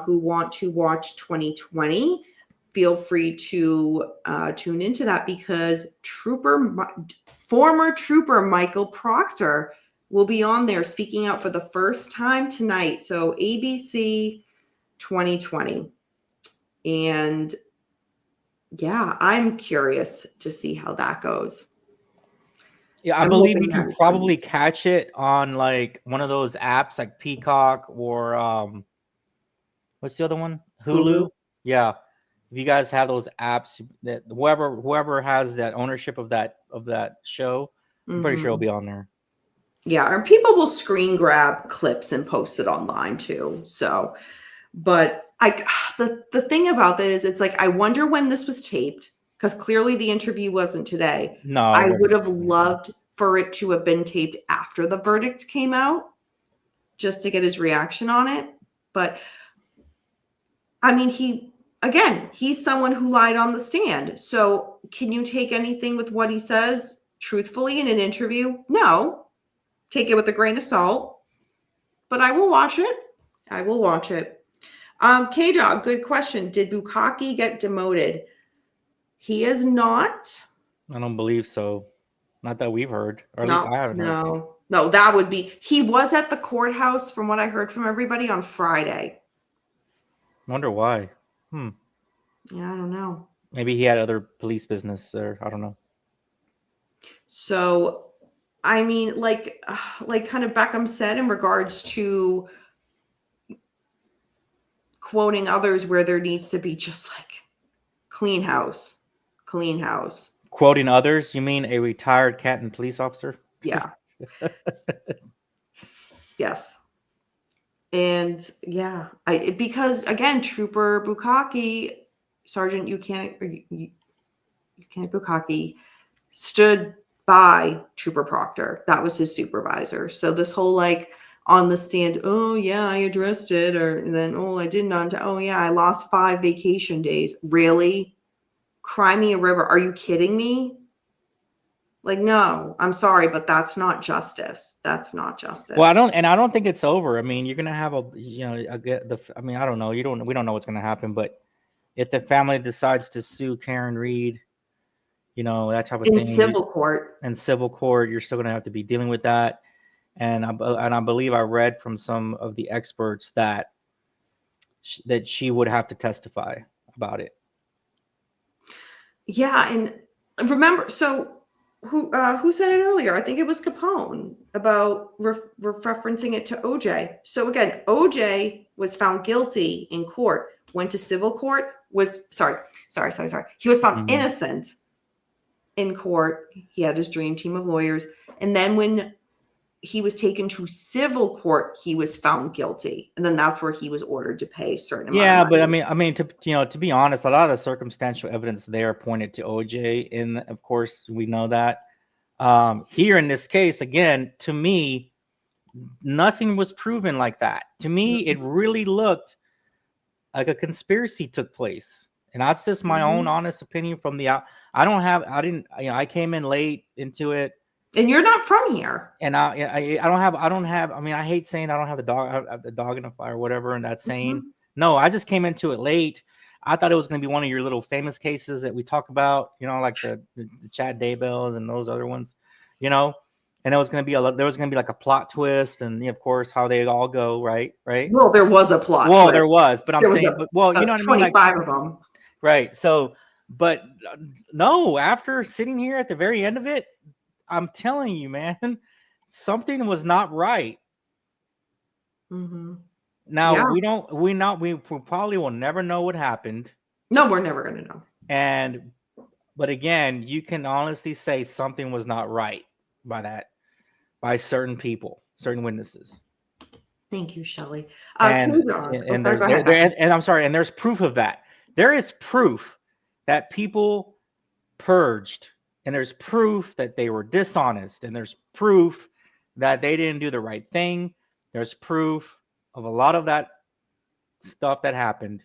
who want to watch 2020, feel free to tune into that because former Trooper Michael Proctor will be on there speaking out for the first time tonight. So ABC 2020. And yeah, I'm curious to see how that goes. Yeah, I I'm believe hoping you can that it's probably good. catch it on like one of those apps like Peacock or what's the other one? Hulu. Hulu. Yeah. If you guys have those apps, that whoever has that ownership of that show, I'm pretty sure it'll Mm-hmm. be on there. Yeah, and people will screen grab clips and post it online too. So, but the thing about this is, it's like I wonder when this was taped because clearly the interview wasn't today. No, it I would wasn't. have loved for it to have been taped after the verdict came out, just to get his reaction on it. But I mean, he's someone who lied on the stand. So, can you take anything with what he says truthfully in an interview? No. Take it with a grain of salt. But I will watch it. I will watch it. K-Dog, good question. Did Bukaki get demoted? He is not. I don't believe so. Not that we've heard, or at least No, I haven't heard. no, that would be. He was at the courthouse, from what I heard from everybody, on Friday. Wonder why. Yeah, I don't know. Maybe he had other police business, or I don't know. So, I mean, like kind of Beckham said in regards to quoting others where there needs to be just like clean house. Quoting others, you mean a retired Canton police officer? Yeah. Yes. And yeah, because again, Trooper Bukaki, Sergeant Lieutenant Bukaki stood by Trooper Proctor. That was his supervisor. So this whole like on the stand, oh yeah, I addressed it, and then oh I didn't. Oh yeah, I lost 5 vacation days. Really? Cry me a river. Are you kidding me? Like, no, I'm sorry, but that's not justice. That's not justice. Well, I don't think it's over. I mean, you're gonna have I mean, I don't know. We don't know what's gonna happen, but if the family decides to sue Karen Reed, that type of In thing, civil court. in civil court, you're still gonna have to be dealing with that. And I believe I read from some of the experts that she would have to testify about it. Yeah, and remember, so who said it earlier? I think it was Capone about referencing it to OJ. So again, OJ was found guilty in court, went to civil court, was sorry. He was found innocent in court. He had his dream team of lawyers, and then when he was taken to civil court, he was found guilty, and then that's where he was ordered to pay a certain amount of Yeah, money. but I mean, to be honest, a lot of the circumstantial evidence there pointed to OJ, and of course, we know that. Here in this case, again, to me, nothing was proven like that. To me, it really looked like a conspiracy took place, and that's just my own honest opinion from the out. I didn't, I came in late into it. And you're not from here. And I don't have. I mean, I hate saying I don't have the dog in the fire or whatever, and that's saying no. I just came into it late. I thought it was going to be one of your little famous cases that we talk about, like the Chad Daybells and those other ones, and it was going to be there was going to be like a plot twist, and of course how they all go, right? Well, there was a plot Well, twist. there was, but I'm There was saying, well, you know what I mean, like 25 of them. right. So, but no, after sitting here at the very end of it, I'm telling you, man, something was not right. Now Yeah. we probably will never know what happened. No, we're never going to know. But again, you can honestly say something was not right by certain people, certain witnesses. Thank you, Shelley. And Go ahead. and I'm sorry, and there's proof of that. There is proof that people purged, and there's proof that they were dishonest, and there's proof that they didn't do the right thing. There's proof of a lot of that stuff that happened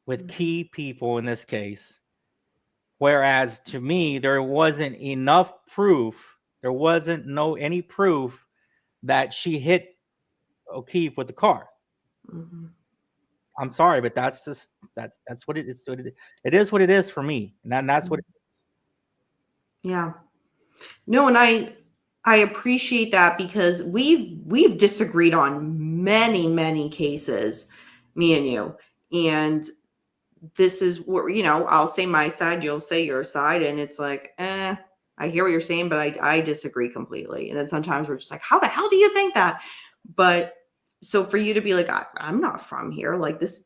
with key people in this case. Whereas to me, there wasn't enough proof. There wasn't any proof that she hit O'Keefe with the car. Mhm. I'm sorry, but that's just that's what it is. It is what it is for me, and that's what. Yeah. No, and I appreciate that because we've disagreed on many cases, me and you. And this is where, I'll say my side, you'll say your side, and it's like, I hear what you're saying, but I disagree completely. And then sometimes we're just like, how the hell do you think that? But so for you to be like, I'm not from here, like this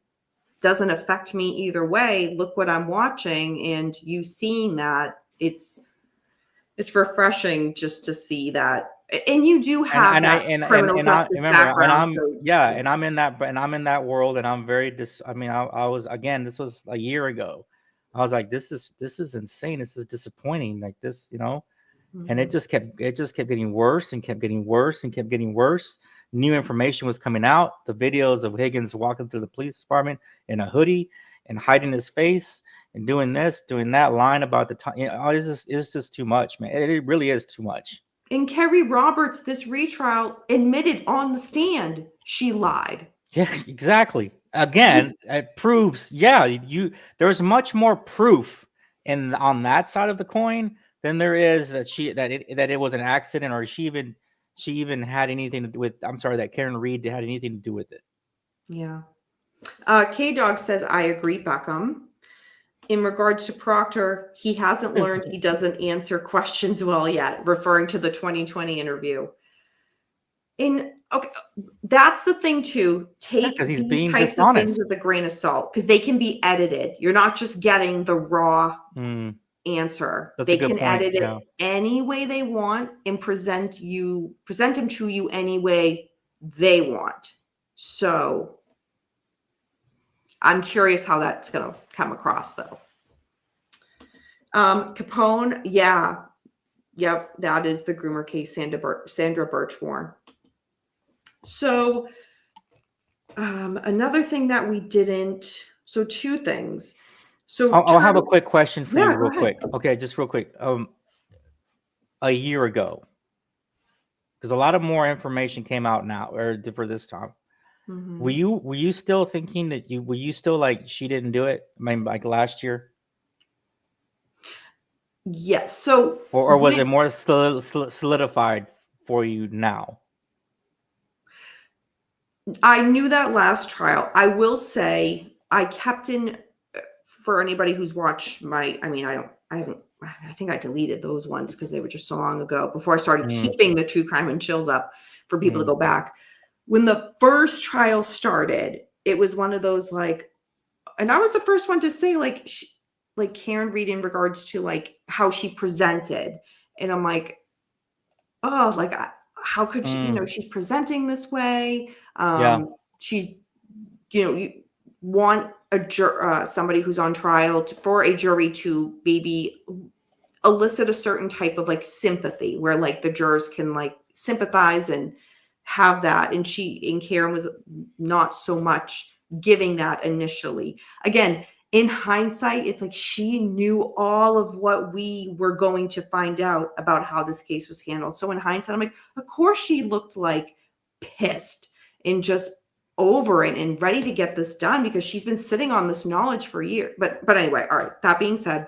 doesn't affect me either way. Look what I'm watching, and you seeing that, it's refreshing just to see that. And you do And have and I that criminal and I justice remember, and background. I'm So yeah, and I'm in that world, and I'm very I mean, I was, again, this was a year ago. I was like, this is insane. This is disappointing. Like this, and mhm. it just kept getting worse and kept getting worse and kept getting worse. New information was coming out. The videos of Higgins walking through the police department in a hoodie and hiding his face and doing this, doing that, lying about the time. It's just too much, man. It really is too much. And Kerry Roberts, this retrial, admitted on the stand she lied. Yeah, exactly. Again, it proves, yeah, there's much more proof on that side of the coin than there is that it was an accident, or she even had anything to do with, I'm sorry, that Karen Reed had anything to do with it. Yeah. K Dog says, I agree, Beckham. In regards to Proctor, he hasn't learned he doesn't answer questions well yet, referring to the 2020 interview. Okay, that's the thing too. Take Because he's these being types of things dishonest. with a grain of salt because they can be edited. You're not just getting the raw answer. That's a They good can point. edit it Yeah. any way they want and present them to you any way they want. So I'm curious how that's going to come across though. Capone, yeah. Yep, that is the groomer case, Sandra Birchmore. So another thing that we didn't, so two things. So I'll have a quick question for yeah, you, go real ahead. quick. Okay, just real quick. A year ago, because a lot of more information came out now, or for this time. Mm-hmm. Were you still thinking that were you still like she didn't do it? I mean, like last year, Yes. So or was it more solidified for you now? I knew that last trial. I will say I kept in for anybody who's watched I think I deleted those ones because they were just so long ago before I started Mm, keeping the true crime and chills up for people to mm, go back. When the first trial started, it was one of those like, and I was the first one to say like Karen Reed in regards to like how she presented. And I'm like, oh, like how could she, mm. she's presenting this way. Yeah. She's, you want somebody who's on trial for a jury to maybe elicit a certain type of like sympathy where like the jurors can like sympathize and have that. And Karen was not so much giving that initially. Again, in hindsight, it's like she knew all of what we were going to find out about how this case was handled. So in hindsight, I'm like, of course she looked like pissed and just over it and ready to get this done because she's been sitting on this knowledge for years. But anyway, all right. That being said,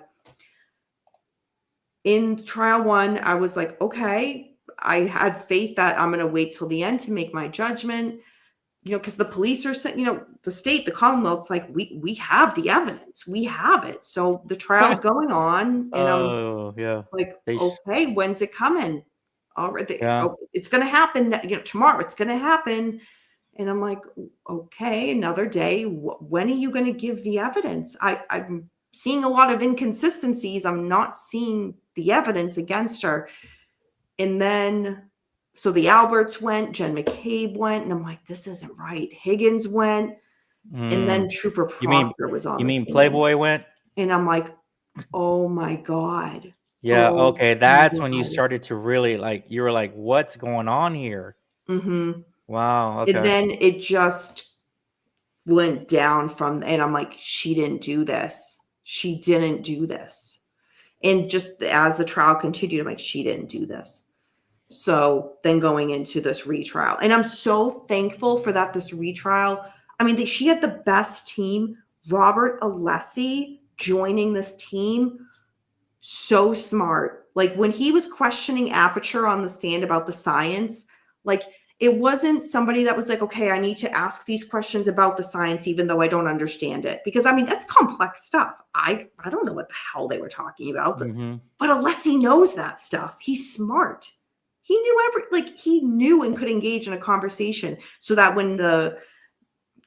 in trial one, I was like, okay, I had faith that I'm going to wait till the end to make my judgment, because the police are saying, the state, the Commonwealth's like, we have the evidence, we have it. So the trial's going on, and I'm Oh, yeah. like, They okay, when's it coming? All right, yeah. it's going to happen, tomorrow. It's going to happen. And I'm like, okay, another day. When are you going to give the evidence? I'm seeing a lot of inconsistencies. I'm not seeing the evidence against her. And then, so the Alberts went, Jen McCabe went, and I'm like, this isn't right. Higgins went, and then Mm. Trooper You mean Proctor was on you the mean stand. Playboy went? And I'm like, oh my God. Yeah, Oh okay. my That's when you God. started to really, like, you were like, what's going on here? Mm-hmm. Wow. And Okay. then it just went down and I'm like, she didn't do this. She didn't do this. And just as the trial continued, I'm like, she didn't do this. So then going into this retrial, and I'm so thankful for that. This retrial, I mean, she had the best team. Robert Alessi joining this team, so smart. Like when he was questioning Aperture on the stand about the science, like it wasn't somebody that was like, okay, I need to ask these questions about the science, even though I don't understand it. Because I mean, that's complex stuff. I don't know what the hell they were talking about, Mm-hmm. but Alessi knows that stuff. He's smart. He knew he knew and could engage in a conversation so that when the,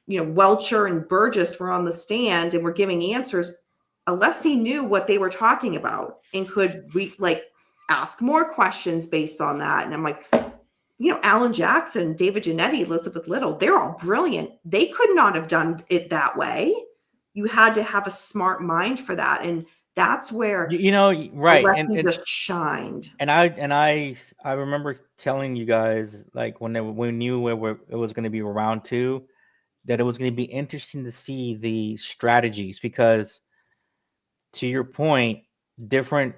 Welcher and Burgess were on the stand and were giving answers, Alessi knew what they were talking about and could ask more questions based on that. And I'm like, Alan Jackson, David Giannetti, Elizabeth Little, they're all brilliant. They could not have done it that way. You had to have a smart mind for that. And that's where Right. Alessi just shined. And I remember telling you guys, like, when we knew it was going to be round two, that it was going to be interesting to see the strategies, because to your point, different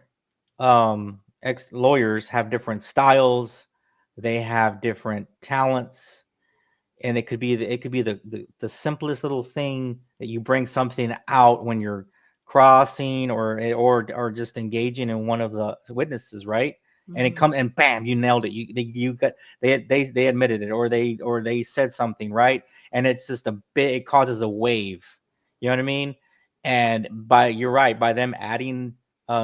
ex lawyers have different styles, they have different talents, and it could be the simplest little thing that you bring something out when you're crossing or just engaging in one of the witnesses, right? And it come and bam, you nailed it. You got they admitted it, or they said something, right? And it's just it causes a wave. You know what I mean? And you're right, by them adding but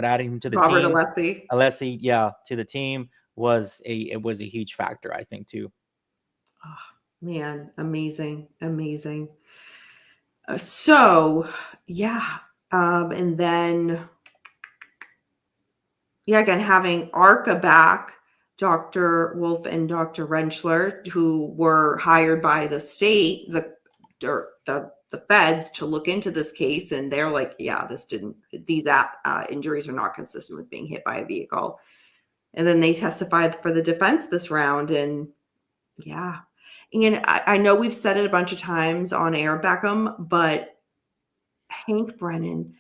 adding him to the Robert team, Alessi. Alessi, yeah, to the team was a huge factor, I think, too. Oh, man, amazing, amazing. So, yeah. And then, yeah, again, having ARCA back, Dr. Wolf and Dr. Rentschler, who were hired by the state, the feds to look into this case. And they're like, yeah, these injuries are not consistent with being hit by a vehicle. And then they testified for the defense this round. And yeah. And I know we've said it a bunch of times on air, Beckham, but Hank Brennan,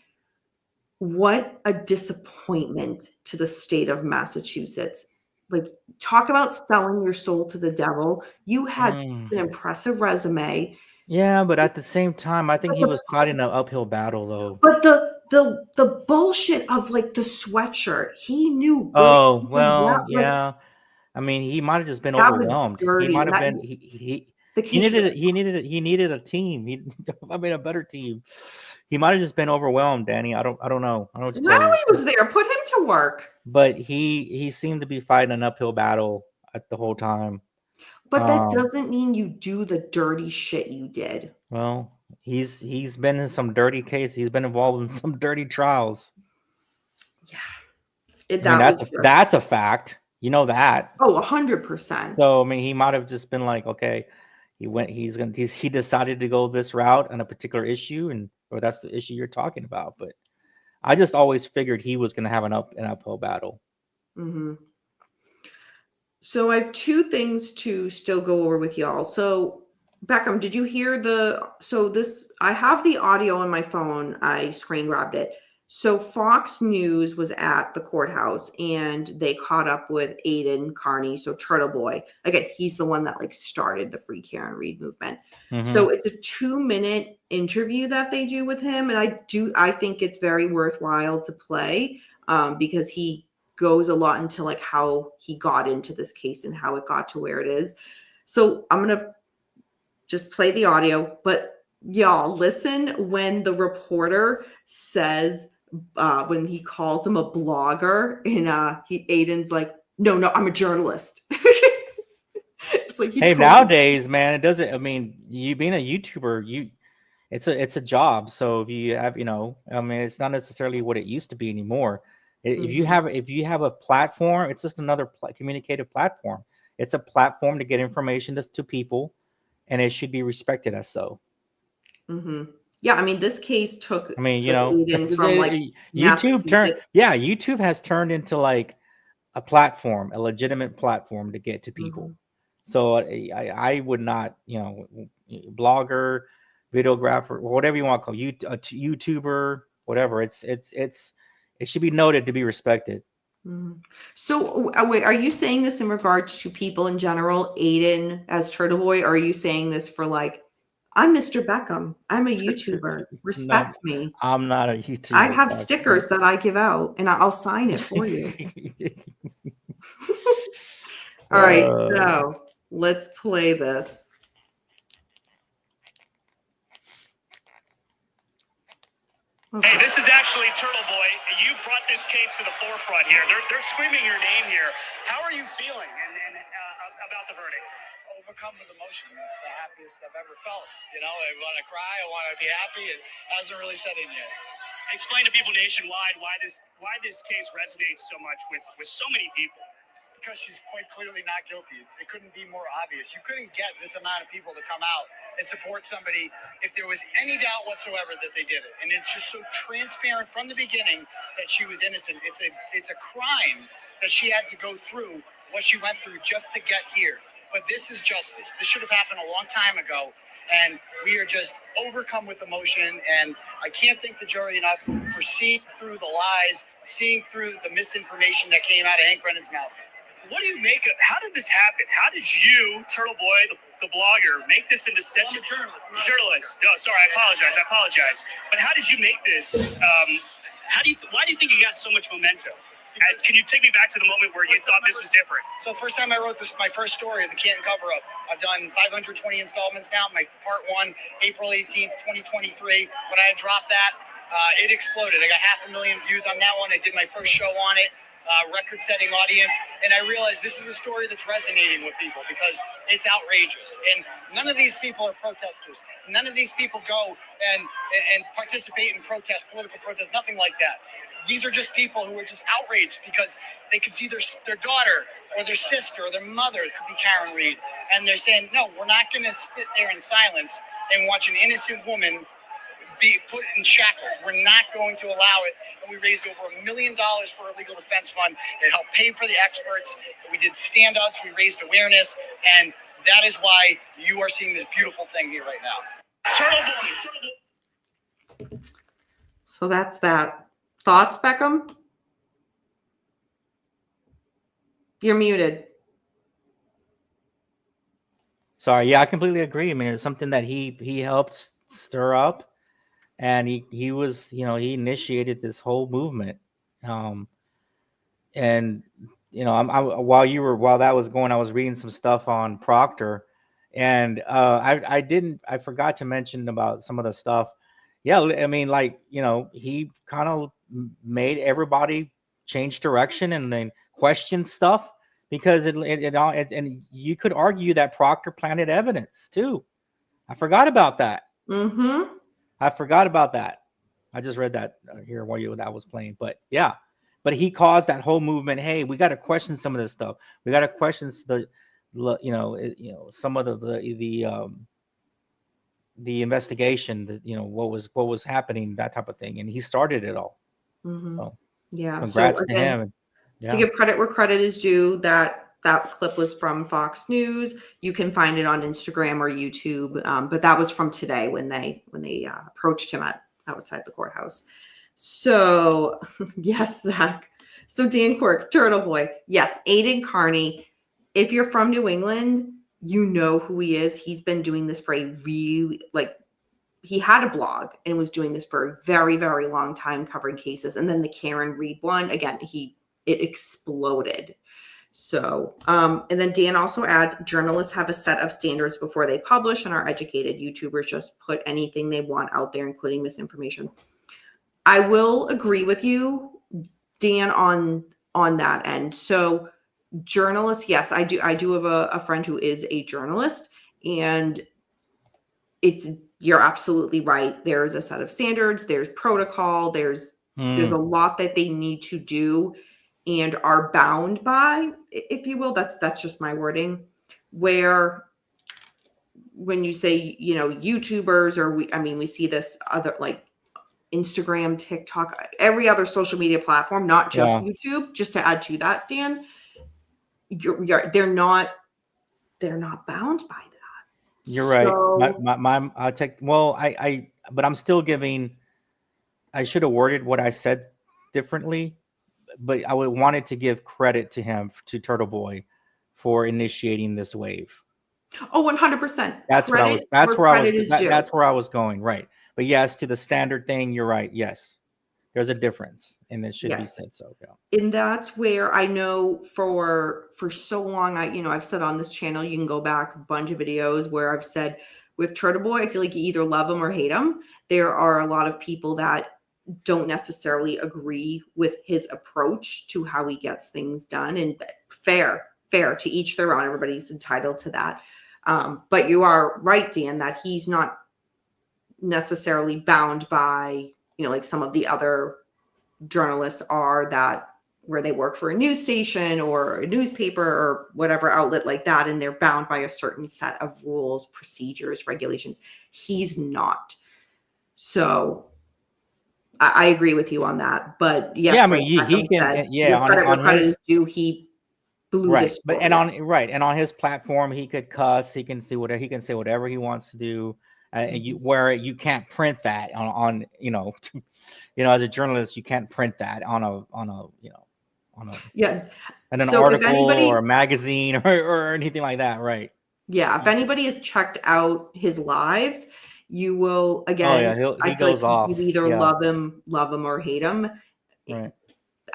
what a disappointment to the state of Massachusetts. Like, talk about selling your soul to the devil. You had Mm. an impressive resume. Yeah, but at the same time, I think But he was fighting an uphill battle, though. the bullshit of like the sweatshirt. He knew good Oh, and well, well, like yeah. I mean, he might have just been that was overwhelmed. He dirty. might And have that been the he case should needed a team. I mean, a better team. He might have just been overwhelmed, Danny. I don't know. I don't know what to tell Natalie you. was there. Put him to work. But he seemed to be fighting an uphill battle at the whole time. But that Um, doesn't mean you do the dirty shit you did. well, he's been in some dirty cases. He's been involved in some dirty trials. Yeah. I mean, That was just, that's a fact. You know that. 100%. So I mean, he might have just been like, okay, he decided to go this route on a particular issue, or that's the issue you're talking about. But I just always figured he was gonna have an uphill battle. Hmm. So I have two things to still go over with y'all. So Beckham, did you hear I have the audio on my phone. I screen grabbed it. So Fox News was at the courthouse and they caught up with Aiden Carney. So Turtle Boy, again, he's the one that like started the Free Karen Reed movement. Mm-hmm. So it's a 2-minute interview that they do with him. And I think it's very worthwhile to play because he goes a lot into like how he got into this case and how it got to where it is. So I'm going to just play the audio, but y'all listen when the reporter says, when he calls him a blogger and Aiden's like, no, I'm a journalist. It's like, Hey, nowadays, man, it doesn't. I mean, you being a YouTuber, it's a job. So if you have, I mean, it's not necessarily what it used to be anymore. If you have a platform, it's just another communicative platform. It's a platform to get information to people, and it should be respected as so. Mm-hmm. Yeah, I mean, this case took I mean, Aiden from like Massachusetts. YouTube has turned into like a platform, a legitimate platform to get to Mm-hmm. people. So I would not, blogger, videographer, whatever you want to call you, a YouTuber, whatever. It should be noted to be respected. Mhm. So, wait, are you saying this in regards to people in general, Aiden as Turtle Boy? Or are you saying this for like, I'm Mr. Beckham. I'm a YouTuber. No, Respect me. I'm not a I YouTuber. have stickers that I give out and I'll sign it for you. All right, uh, so let's play this. Hey, this is actually Turtle Boy. You brought this case to the forefront here. They're screaming your name here. How are you feeling about the verdict? Overcome with emotion. It's the happiest I've ever felt. You know, I want to cry. I want to be happy. It hasn't really set in yet. Explain to people nationwide why this case resonates so much with so many people. Because she's quite clearly not guilty. It couldn't be more obvious. You couldn't get this amount of people to come out and support somebody if there was any doubt whatsoever that they did it. And it's just so transparent from the beginning that she was innocent. It's a crime that she had to go through what she went through just to get here. But this is justice. This should have happened a long time ago. And we are just overcome with emotion. And I can't thank the jury enough for seeing through the lies, seeing through the misinformation that came out of Hank Brennan's mouth. What do you make of? How did this happen? How did you, Turtle Boy, the blogger, make this into such a journalist? No, sorry, I apologize. But how did you make this? Why do you think you got so much momentum? Can you take me back to the moment where you thought this was different? So the first time I wrote this, my first story of the Canton cover-up, I've done 520 installments now. My part 1, April 18th, 2023. When I had dropped that, it exploded. I got 500,000 views on that one. I did my first show on it. Record-setting audience, and I realized this is a story that's resonating with people because it's outrageous. And none of these people are protesters. None of these people go and participate in protests, political protests, nothing like that. These are just people who are just outraged because they could see their daughter or their sister or their mother, it could be Karen Reed, and they're saying, no, we're not going to sit there in silence and watch an innocent woman be put in shackles. We're not going to allow it. And we raised over $1 million for a legal defense fund. It helped pay for the experts. We did stand-ups. We raised awareness. And that is why you are seeing this beautiful thing here right now. Turtle Boy. So that's that. Thoughts, Beckham? You're muted. Sorry, yeah, I completely agree. I mean, it's something that he helped stir up, and he was, he initiated this whole movement. And while that was going, I was reading some stuff on Proctor, and I forgot to mention about some of the stuff. Yeah, I mean, like, he kind of made everybody change direction and then question stuff, because and you could argue that Proctor planted evidence too. I forgot about that. Mm-hmm. I forgot about that. I just read that here while that was playing. But yeah, but he caused that whole movement. Hey, we got to question some of this stuff. We got to question some of the investigation, that what was happening, that type of thing. And he started it all. Mm-hmm. So yeah. congrats So to again, him. Yeah. to give credit where credit is due, that clip was from Fox News. You can find it on Instagram or YouTube, but that was from today when they approached him outside the courthouse. So yes, Zach. So Dan Quirk, Turtle Boy. Yes, Aiden Carney. If you're from New England, you know who he is. He's been doing this for a really, he had a blog and was doing this for a very, very long time, covering cases. And then the Karen Reed one, again, it exploded. So, and then Dan also adds, journalists have a set of standards before they publish, and our educated YouTubers just put anything they want out there, including misinformation. I will agree with you, Dan, on that end. So journalists, yes, I do have a friend who is a journalist, and you're absolutely right. There's a set of standards, there's protocol, there's a lot that they need to do and are bound by, if you will. That's just my wording. Where when you say, YouTubers, or we see this other, like Instagram, TikTok, every other social media platform, not just YouTube, just to add to that, Dan, they're not they're not bound by that. You're right. So, I'll take, well, but I'm still giving, I should have worded what I said differently, but I would wanted to give credit to him, to Turtle Boy, for initiating this wave. oh, 100%. That's what I was, Credit where credit is due. that's where I was going. Right. But yes, to the standard thing, you're right. Yes. There's a difference, and it should be Yes. said so. Yeah. And that's where I know for so long, I've said on this channel, you can go back a bunch of videos where I've said with Turtle Boy, I feel like you either love him or hate him. There are a lot of people that don't necessarily agree with his approach to how he gets things done, and fair to each their own. Everybody's entitled to that. But you are right, Dan, that he's not necessarily bound by, like some of the other journalists are, that where they work for a news station or a newspaper or whatever outlet like that, and they're bound by a certain set of rules, procedures, regulations. He's not. So I agree with you on that. But yes, yeah, I mean, he can, said, yeah, on his, is due, he blew right, this. but and on his platform, he could cuss, he can do whatever, he can say whatever he wants to do. And where you can't print that on as a journalist, you can't print that on an So article or a magazine or anything like that, right? Yeah, if anybody has checked out his lives, you will, again, he goes off. You either love him or hate him. Right.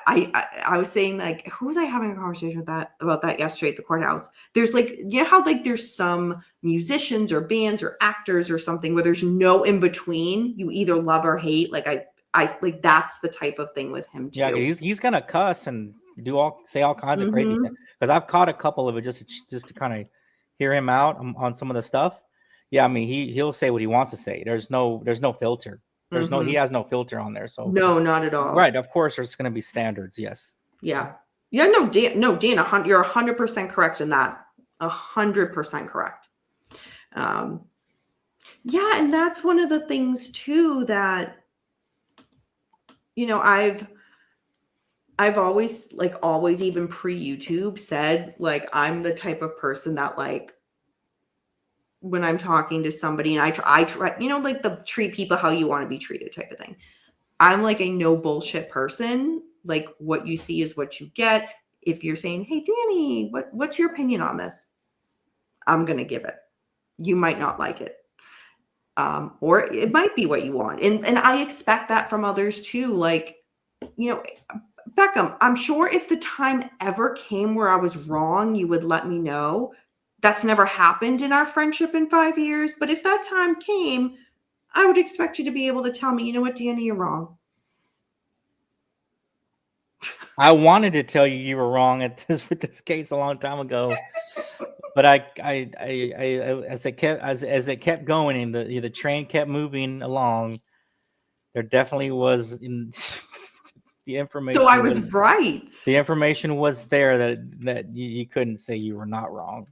I was saying, like, who was I having a conversation about that yesterday at the courthouse? There's how there's some musicians or bands or actors or something where there's no in between. You either love or hate. Like I like, that's the type of thing with him too. Yeah, he's gonna cuss and say all kinds of crazy things. Because I've caught a couple of it just to kind of hear him out on some of the stuff. Yeah, I mean, he'll say what he wants to say. There's no filter. He has no filter on there. So no, not at all. Right. Of course, there's going to be standards. Yes. Yeah. Yeah. No, Dan, you're 100% correct in that. 100% correct. Yeah. And that's one of the things too, that, I've always, even pre-YouTube said, like, I'm the type of person that, like, when I'm talking to somebody and I try, the treat people how you want to be treated type of thing. I'm like a no bullshit person. Like, what you see is what you get. If you're saying, hey, Danny, what's your opinion on this? I'm going to give it. You might not like it. Or it might be what you want. And I expect that from others too. Like, Beckham, I'm sure if the time ever came where I was wrong, you would let me know. That's never happened in our friendship in 5 years. But if that time came, I would expect you to be able to tell me, you know what, Danny, you're wrong. I wanted to tell you were wrong with this case a long time ago, but I as it kept going and the train kept moving along, there definitely was the information. So I was right. The information was there that you couldn't say you were not wrong.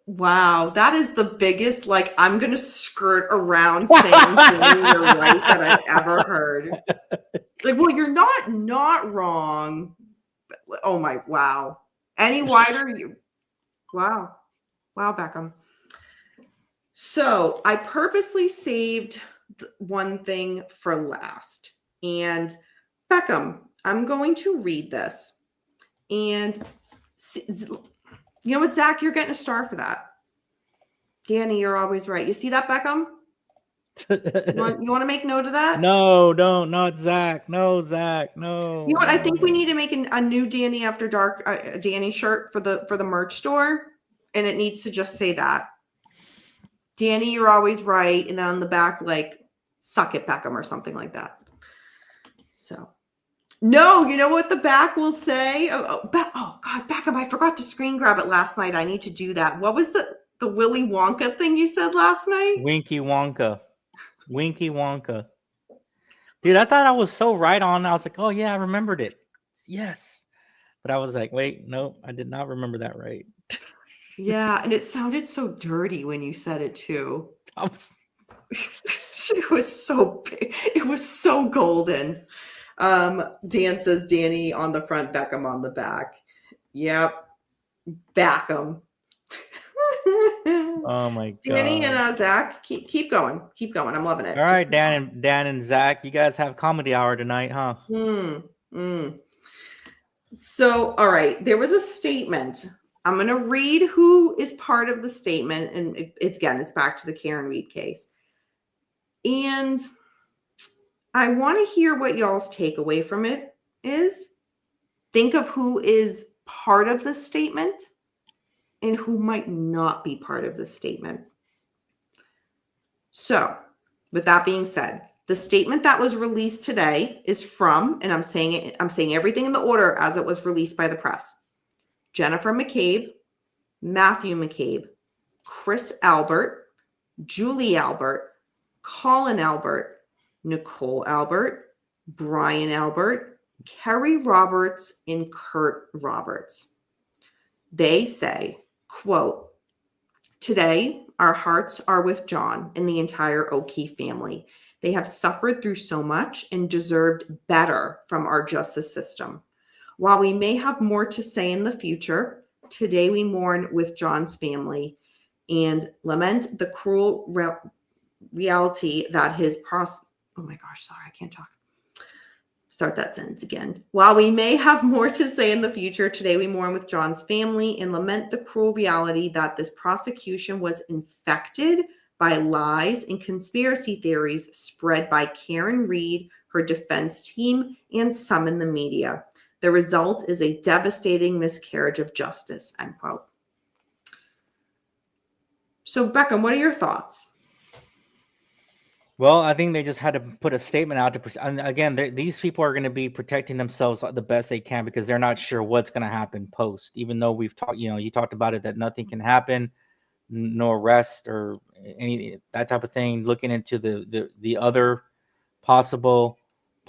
Wow, that is the biggest, like, I'm going to skirt around saying you're right that I've ever heard. Like, well, you're not wrong. Oh my, wow. Any wider? Wow, Beckham. So I purposely saved one thing for last. And Beckham, I'm going to read this. And you know what, Zach? You're getting a star for that. Danny, you're always right. You see that, Beckham? You want to make note of that? No, not Zach. No, Zach. No. You know what? I think we need to make a new Danny After Dark Danny shirt for the merch store, and it needs to just say that. Danny, you're always right, and then on the back, like, suck it, Beckham, or something like that. So. No, you know what the back will say? Oh God, Beckham, I forgot to screen grab it last night. I need to do that. What was the Willy Wonka thing you said last night? Winky Wonka. Dude, I thought I was so right on. I was like, oh yeah, I remembered it. Yes. But I was like, wait, no, I did not remember that right. Yeah, and it sounded so dirty when you said it too. It was so big. It was so golden. Dan says Danny on the front, Beckham on the back. Yep. back them. Oh my Danny god. and Zach, keep going. Keep going. I'm loving it. All Just right, keep going. Dan and Zach, you guys have comedy hour tonight, huh? So, all right, there was a statement. I'm going to read who is part of the statement, and it's back to the Karen Reed case. And I want to hear what y'all's takeaway from it is. Think of who is part of the statement and who might not be part of the statement. So, with that being said, the statement that was released today is from, and I'm saying everything in the order as it was released by the press. Jennifer McCabe, Matthew McCabe, Chris Albert, Julie Albert, Colin Albert, Nicole Albert, Brian Albert, Kerry Roberts, and Kurt Roberts. They say, quote, "Today, our hearts are with John and the entire O'Keefe family. They have suffered through so much and deserved better from our justice system. While we may have more to say in the future, today we mourn with John's family and lament the cruel reality that his oh my gosh, sorry, I can't talk. Start that sentence again. While we may have more to say in the future, today we mourn with John's family and lament the cruel reality that this prosecution was infected by lies and conspiracy theories spread by Karen Reed, her defense team, and some in the media. The result is a devastating miscarriage of justice," end quote. So, Beckham, what are your thoughts? Well, I think they just had to put a statement out to, and again, these people are going to be protecting themselves the best they can because they're not sure what's going to happen post. Even though we've talked, you talked about it, that nothing can happen, no arrest or any that type of thing. Looking into the other possible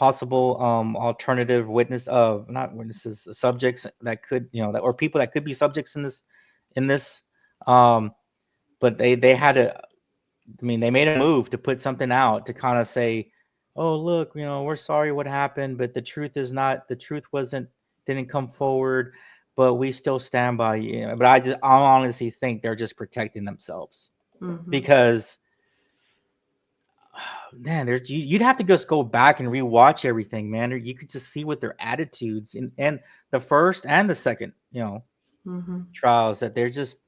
alternative not witnesses, subjects that could, that or people that could be subjects in this. But they had to. I mean, they made a move to put something out to kind of say, "Oh, look, we're sorry what happened, but the truth didn't come forward, but we still stand by you." But I honestly think they're just protecting themselves because, man, you'd have to just go back and rewatch everything, man. You could just see what their attitudes and the first and the second, trials that they're just.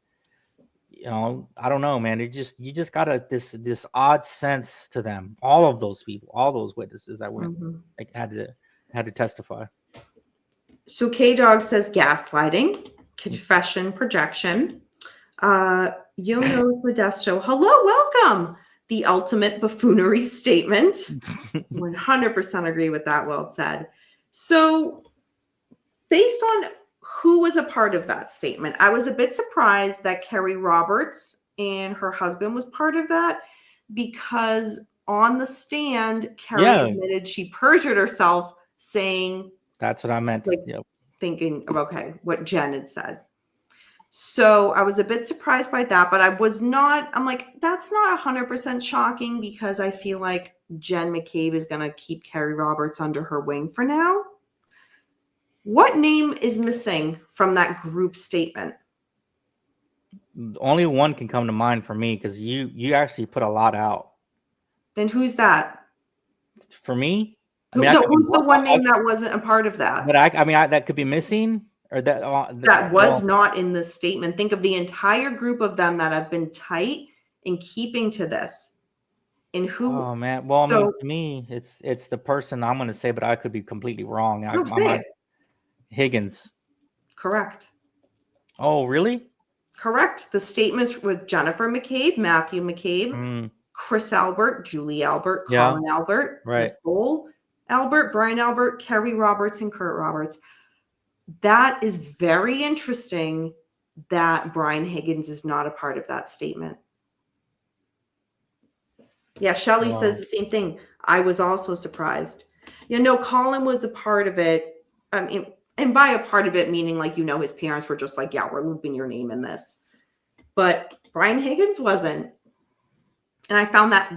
I don't know, man. You just got this odd sense to them. All of those people, all those witnesses that went, had to testify. So K-Dog says gaslighting, confession, projection. Yono Modesto, hello, welcome. The ultimate buffoonery statement. 100% agree with that. Well said. So based on who was a part of that statement, I was a bit surprised that Kerry Roberts and her husband was part of that because on the stand, Kerry admitted she perjured herself saying, that's what I meant. Thinking of, okay, what Jen had said. So I was a bit surprised by that, but I'm like, that's not 100% shocking because I feel like Jen McCabe is going to keep Kerry Roberts under her wing for now. What name is missing from that group statement? Only one can come to mind for me because you actually put a lot out. Then who's that? For me? Who's the one name that wasn't a part of that? But that could be missing, or that was not in this statement. Think of the entire group of them that have been tight in keeping to this. And who? Oh man. Well, I mean, to me, it's the person I'm going to say, but I could be completely wrong. Higgins. Correct. Oh, really? Correct. The statements with Jennifer McCabe, Matthew McCabe, Chris Albert, Julie Albert, Colin Albert, Nicole Albert, Brian Albert, Kerry Roberts, and Kurt Roberts. That is very interesting that Brian Higgins is not a part of that statement. Yeah, Shelley says the same thing. I was also surprised. Colin was a part of it. And by a part of it, meaning like, his parents were just like, yeah, we're looping your name in this. But Brian Higgins wasn't. And I found that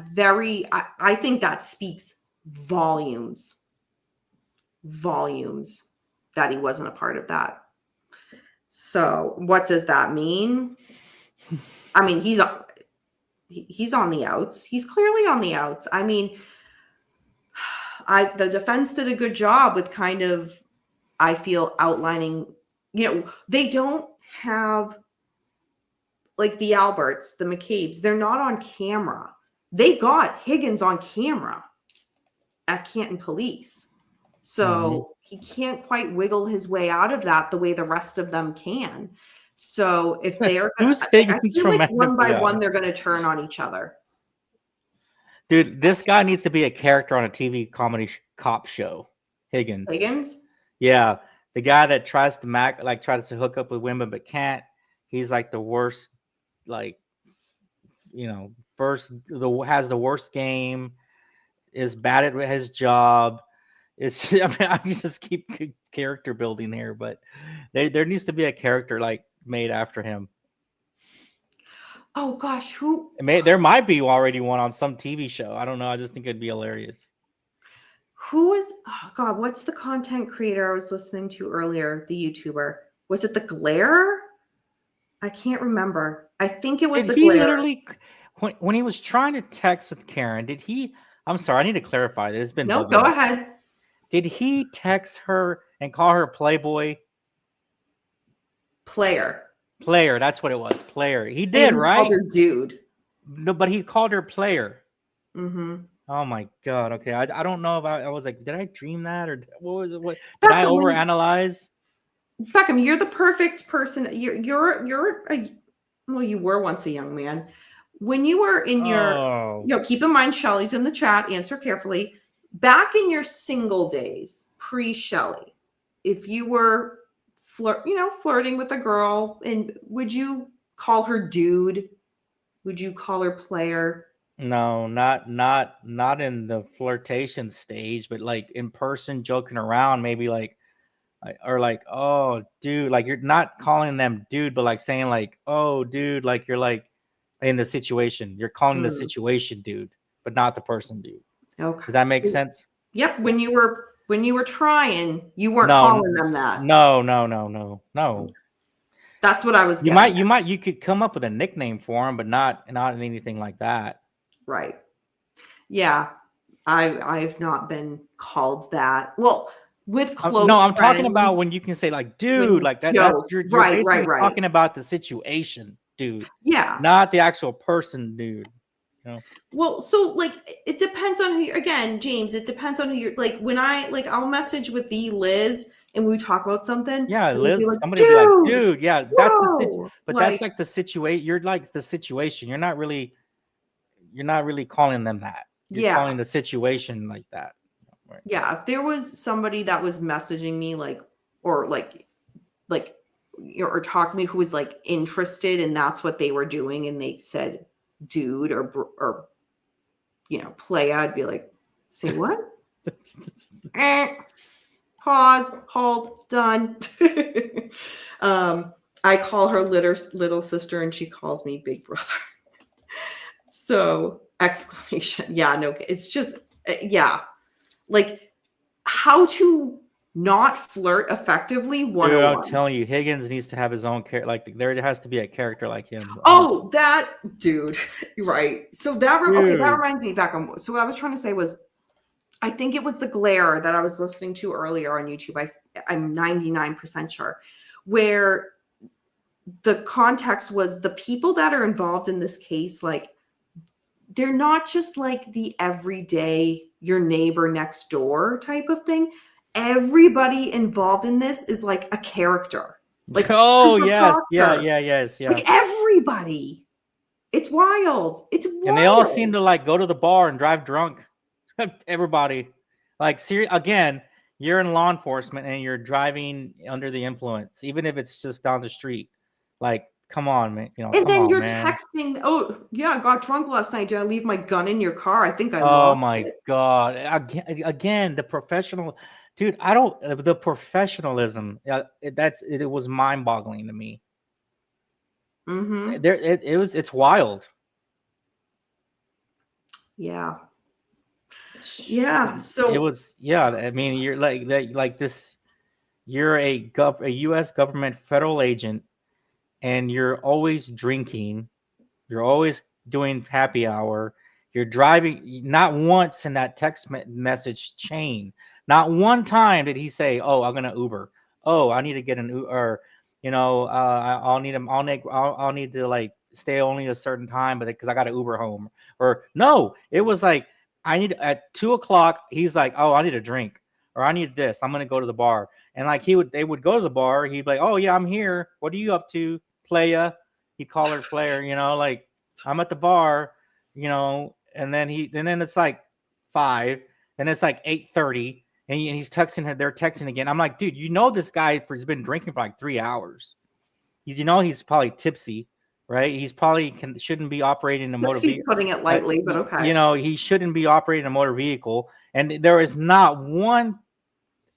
I think that speaks volumes that he wasn't a part of that. So what does that mean? I mean, he's on the outs. He's clearly on the outs. I mean, the defense did a good job with kind of, I feel, outlining, they don't have like the Alberts, the McCabe's, they're not on camera. They got Higgins on camera at Canton Police. So he can't quite wiggle his way out of that the way the rest of them can. So if they're, Who's I Higgins feel from like one by yeah. one, they're going to turn on each other. Dude, this guy needs to be a character on a TV comedy cop show. Higgins. Yeah, the guy that tries to hook up with women but can't. He's like the worst, like, has the worst game, is bad at his job. It's I mean, I just keep character building here, but there needs to be a character like made after him. Oh gosh, who? There might be already one on some TV show. I don't know. I just think it'd be hilarious. Who is? Oh God, what's the content creator I was listening to earlier? The YouTuber, was it the Glare? I can't remember. I think it was Did the he Glare. literally, when he was trying to text with Karen, did he? I'm sorry, I need to clarify this. It's been No, bugging go me. ahead. Did he text her and call her Playboy? Player. That's what it was. Player. He did, And right? called her dude. No, but he called her Player. Mm-hmm. Oh my God. Okay. I don't know if I was like, did I dream that or what was it? What did I Beckham, overanalyze? Beckham, you're the perfect person. You're well, you were once a young man. When you were in your, keep in mind, Shelly's in the chat, answer carefully. Back in your single days, pre-Shelly, if you were flirting with a girl, and would you call her dude? Would you call her player? No, not in the flirtation stage, but like in person, joking around, maybe like, or like, oh, dude, like you're not calling them dude, but like saying like, oh, dude, like you're like in the situation. You're calling the situation dude, but not the person dude. Okay. Does that make sense? Yep. When you were trying, you weren't calling them that. No. That's what I was getting. You could come up with a nickname for him, but not anything like that. Right. Yeah. I've not been called that. Well, with close I'm friends, talking about when you can say like, dude, like that. That's you're basically talking about the situation, dude. Yeah. Not the actual person, dude. Well, so like it depends on who again, James, it depends on who you're like when I'll message with the Liz and we talk about something. Yeah, Liz, like, somebody will be like, dude, yeah, that's like, that's like the situation. You're like the situation. You're not really calling them that. You're calling the situation like that. Right. Yeah, if there was somebody that was messaging me or talking to me who was like interested and that's what they were doing and they said dude or play, I'd be like, say what? Pause, halt, done. I call her little sister and she calls me big brother. So exclamation. Yeah, no, it's just, like how to not flirt effectively. 101. Dude, I'm telling you, Higgins needs to have his own character. Like there has to be a character like him. Oh, that dude, right? So that reminds me back on. So what I was trying to say was, I think it was the Glare that I was listening to earlier on YouTube. I'm 99% sure, where the context was the people that are involved in this case, like they're not just like the everyday your neighbor next door type of thing. Everybody involved in this is like a character. Like, oh yes, yes. Like everybody. It's wild. And they all seem to like go to the bar and drive drunk. Everybody. Like again, you're in law enforcement and you're driving under the influence, even if it's just down the street. Like, come on, man. And then you're texting, oh yeah, I got drunk last night. Did I leave my gun in your car? I think I lost it. Oh my God. Again, the professional dude, the professionalism. It was mind-boggling to me. Mm-hmm. It's wild. Yeah. Yeah. So it was, I mean, you're like this. you're a U.S. government federal agent, and you're always drinking. You're always doing happy hour. You're driving. Not once in that text message chain, not one time did he say, "Oh, I'm gonna Uber. Oh, I need to get an Uber." Or, I'll need him. I'll need to like stay only a certain time, but because I got to Uber home. Or no, it was like I need at 2 o'clock. He's like, "Oh, I need a drink," or "I need this. I'm gonna go to the bar." And like they would go to the bar. He'd be like, "Oh yeah, I'm here. What are you up to, playa?" He called her player, like I'm at the bar, and then it's like 5, and it's like 8:30, and he's texting her. They're texting again. I'm like, dude, this guy has been drinking for like 3 hours. He's probably tipsy, right? He's probably shouldn't be operating a motor He's vehicle. putting it lightly, but okay. He shouldn't be operating a motor vehicle, and there is not 1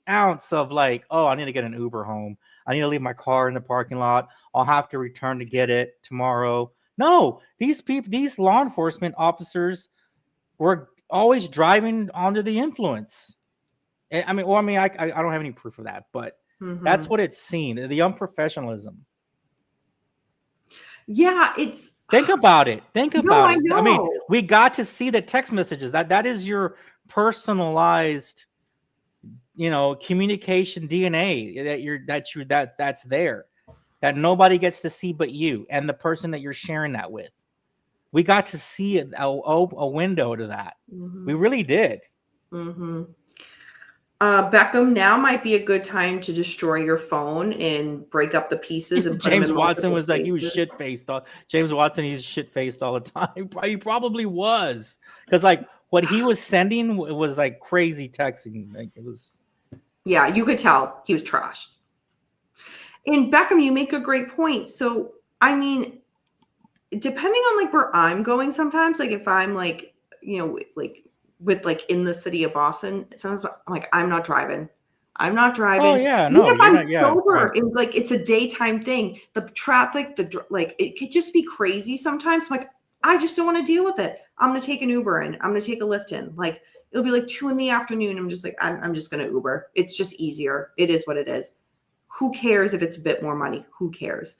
ounce of like, oh, I need to get an Uber home. I need to leave my car in the parking lot. I'll have to return to get it tomorrow. No, these law enforcement officers were always driving under the influence. I don't have any proof of that, but that's what it's seen. The unprofessionalism. Yeah, it's. Think about it. Think No, about I it. know. We got to see the text messages. That is your personalized communication DNA that's there, that nobody gets to see but you and the person that you're sharing that with. We got to see a window to that. We really did. Beckham, now might be a good time to destroy your phone and break up the pieces and put them James in Watson was like, he was places. shit faced. James Watson, he's shit faced all the time. He probably was, because like what he was sending was like crazy texting. Like it was. Yeah, you could tell he was trash. And Beckham, you make a great point. So, I mean, depending on like where I'm going sometimes, like if I'm like, like with like in the city of Boston, sometimes I'm like, I'm not driving. Oh yeah, Even no, if you're I'm not. Yeah, sober right. and like it's a daytime thing, the traffic, like it could just be crazy sometimes. I'm like, I just don't want to deal with it. I'm gonna take an Uber in. I'm gonna take a Lyft in. Like it'll be like 2 PM. I'm just like, I'm just gonna Uber. It's just easier. It is what it is. Who cares if it's a bit more money? Who cares?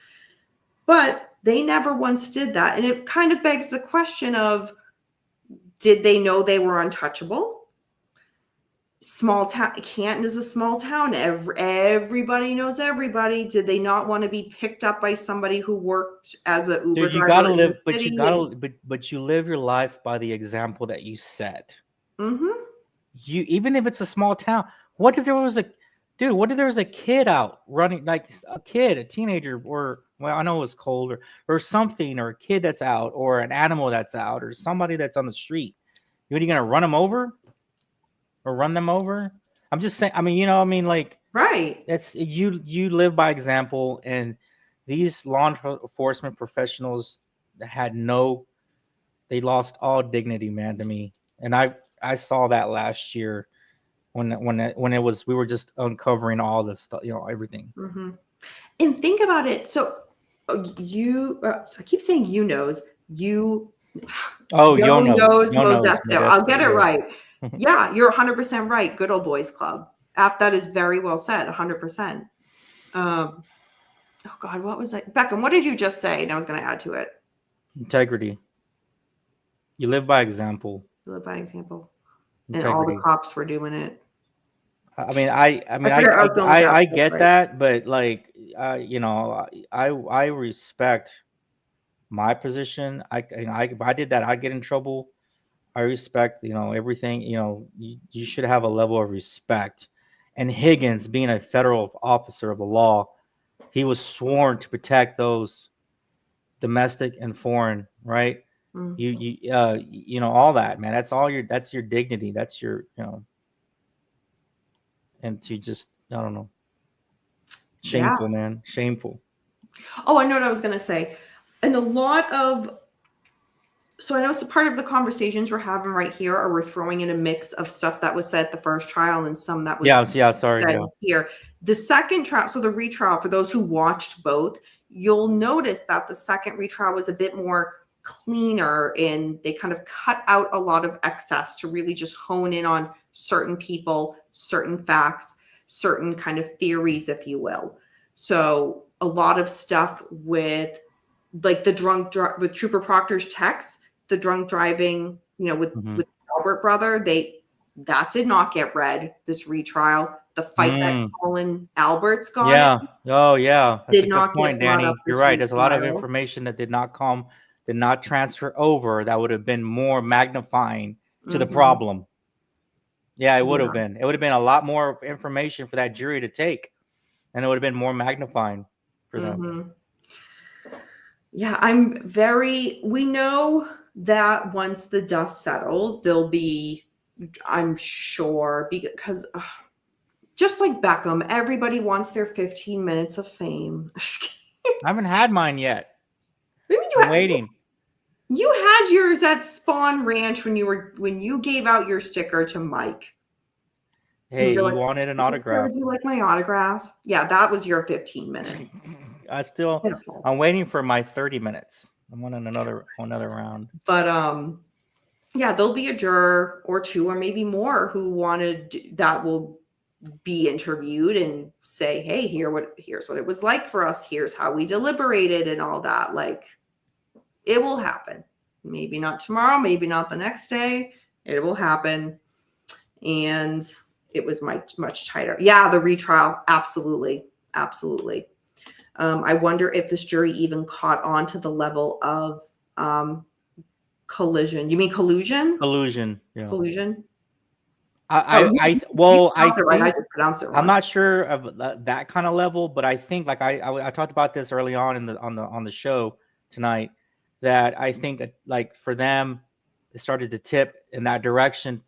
But they never once did that. And it kind of begs the question of, did they know they were untouchable? Small town, Canton is a small town. Everybody knows everybody. Did they not want to be picked up by somebody who worked as an Uber Dude, you driver gotta in live, the but city? you gotta, but you live your life by the example that you set. You, even if it's a small town, what if there was a kid out running, like a teenager, or well, I know it was cold, or something, or a kid that's out, or an animal that's out, or somebody that's on the street. Are you gonna run them over, or run them over? I'm just saying. Like, Right. that's you live by example, and these law enforcement professionals they lost all dignity, man, to me. And I saw that last year when it was, we were just uncovering all this stuff, everything. And think about it. So I keep saying you. Oh, knows Modesto. Modesto. I'll get it Yeah. right. Yeah, you're 100% right. Good old boys club. That is very well said. 100%. Oh God, what was that? Beckham, what did you just say? And I was going to add to it. Integrity. You live by example. You live by example. Integrity. And all the cops were doing it. I get that, but like, I respect my position. If I did that, I'd get in trouble. I respect, everything. You should have a level of respect. And Higgins, being a federal officer of the law, he was sworn to protect those domestic and foreign, right? All that, man. That's your dignity. That's your, and to just, I don't know. Shameful, man. Shameful. Oh, I know what I was going to say. And a lot of, so I know it's a part of the conversations we're having right here, or we're throwing in a mix of stuff that was said at the first trial and some that was said here. The second trial, so the retrial, for those who watched both, you'll notice that the second retrial was a bit more cleaner, and they kind of cut out a lot of excess to really just hone in on certain people, certain facts. certain kind of theories, if you will. So a lot of stuff with like the with Trooper Proctor's text, the drunk driving, with Albert brother, that did not get read this retrial. The fight that Colin Albert's got Yeah. Oh, yeah. That's did a good not point, get brought up Danny. You're this right. There's a lot of retrial. information that did not transfer over. That would have been more magnifying to the problem. Yeah, it would have been. It would have been a lot more information for that jury to take, and it would have been more magnifying for them. Yeah, we know that once the dust settles, there'll be, I'm sure, because just like Beckham, everybody wants their 15 minutes of fame. I haven't had mine yet. Maybe I'm waiting. You had yours at Spawn Ranch when you gave out your sticker to Mike. Hey, he wanted an autograph. Would you like my autograph? Yeah, that was your 15 minutes. I'm waiting for my 30 minutes. I'm on another round. But yeah, there'll be a juror or two or maybe more that will be interviewed and say, hey, here's what it was like for us. Here's how we deliberated and all that. Like, it will happen. Maybe not tomorrow, maybe not the next day. It will happen. And it was much tighter. Yeah, the retrial. Absolutely. Absolutely. I wonder if this jury even caught on to the level of collision. You mean collusion? Collusion. Yeah. Collusion. I think I just pronounced it wrong. I'm not sure of that kind of level, but I think like I talked about this early on on the show tonight, that I think like for them it started to tip in that direction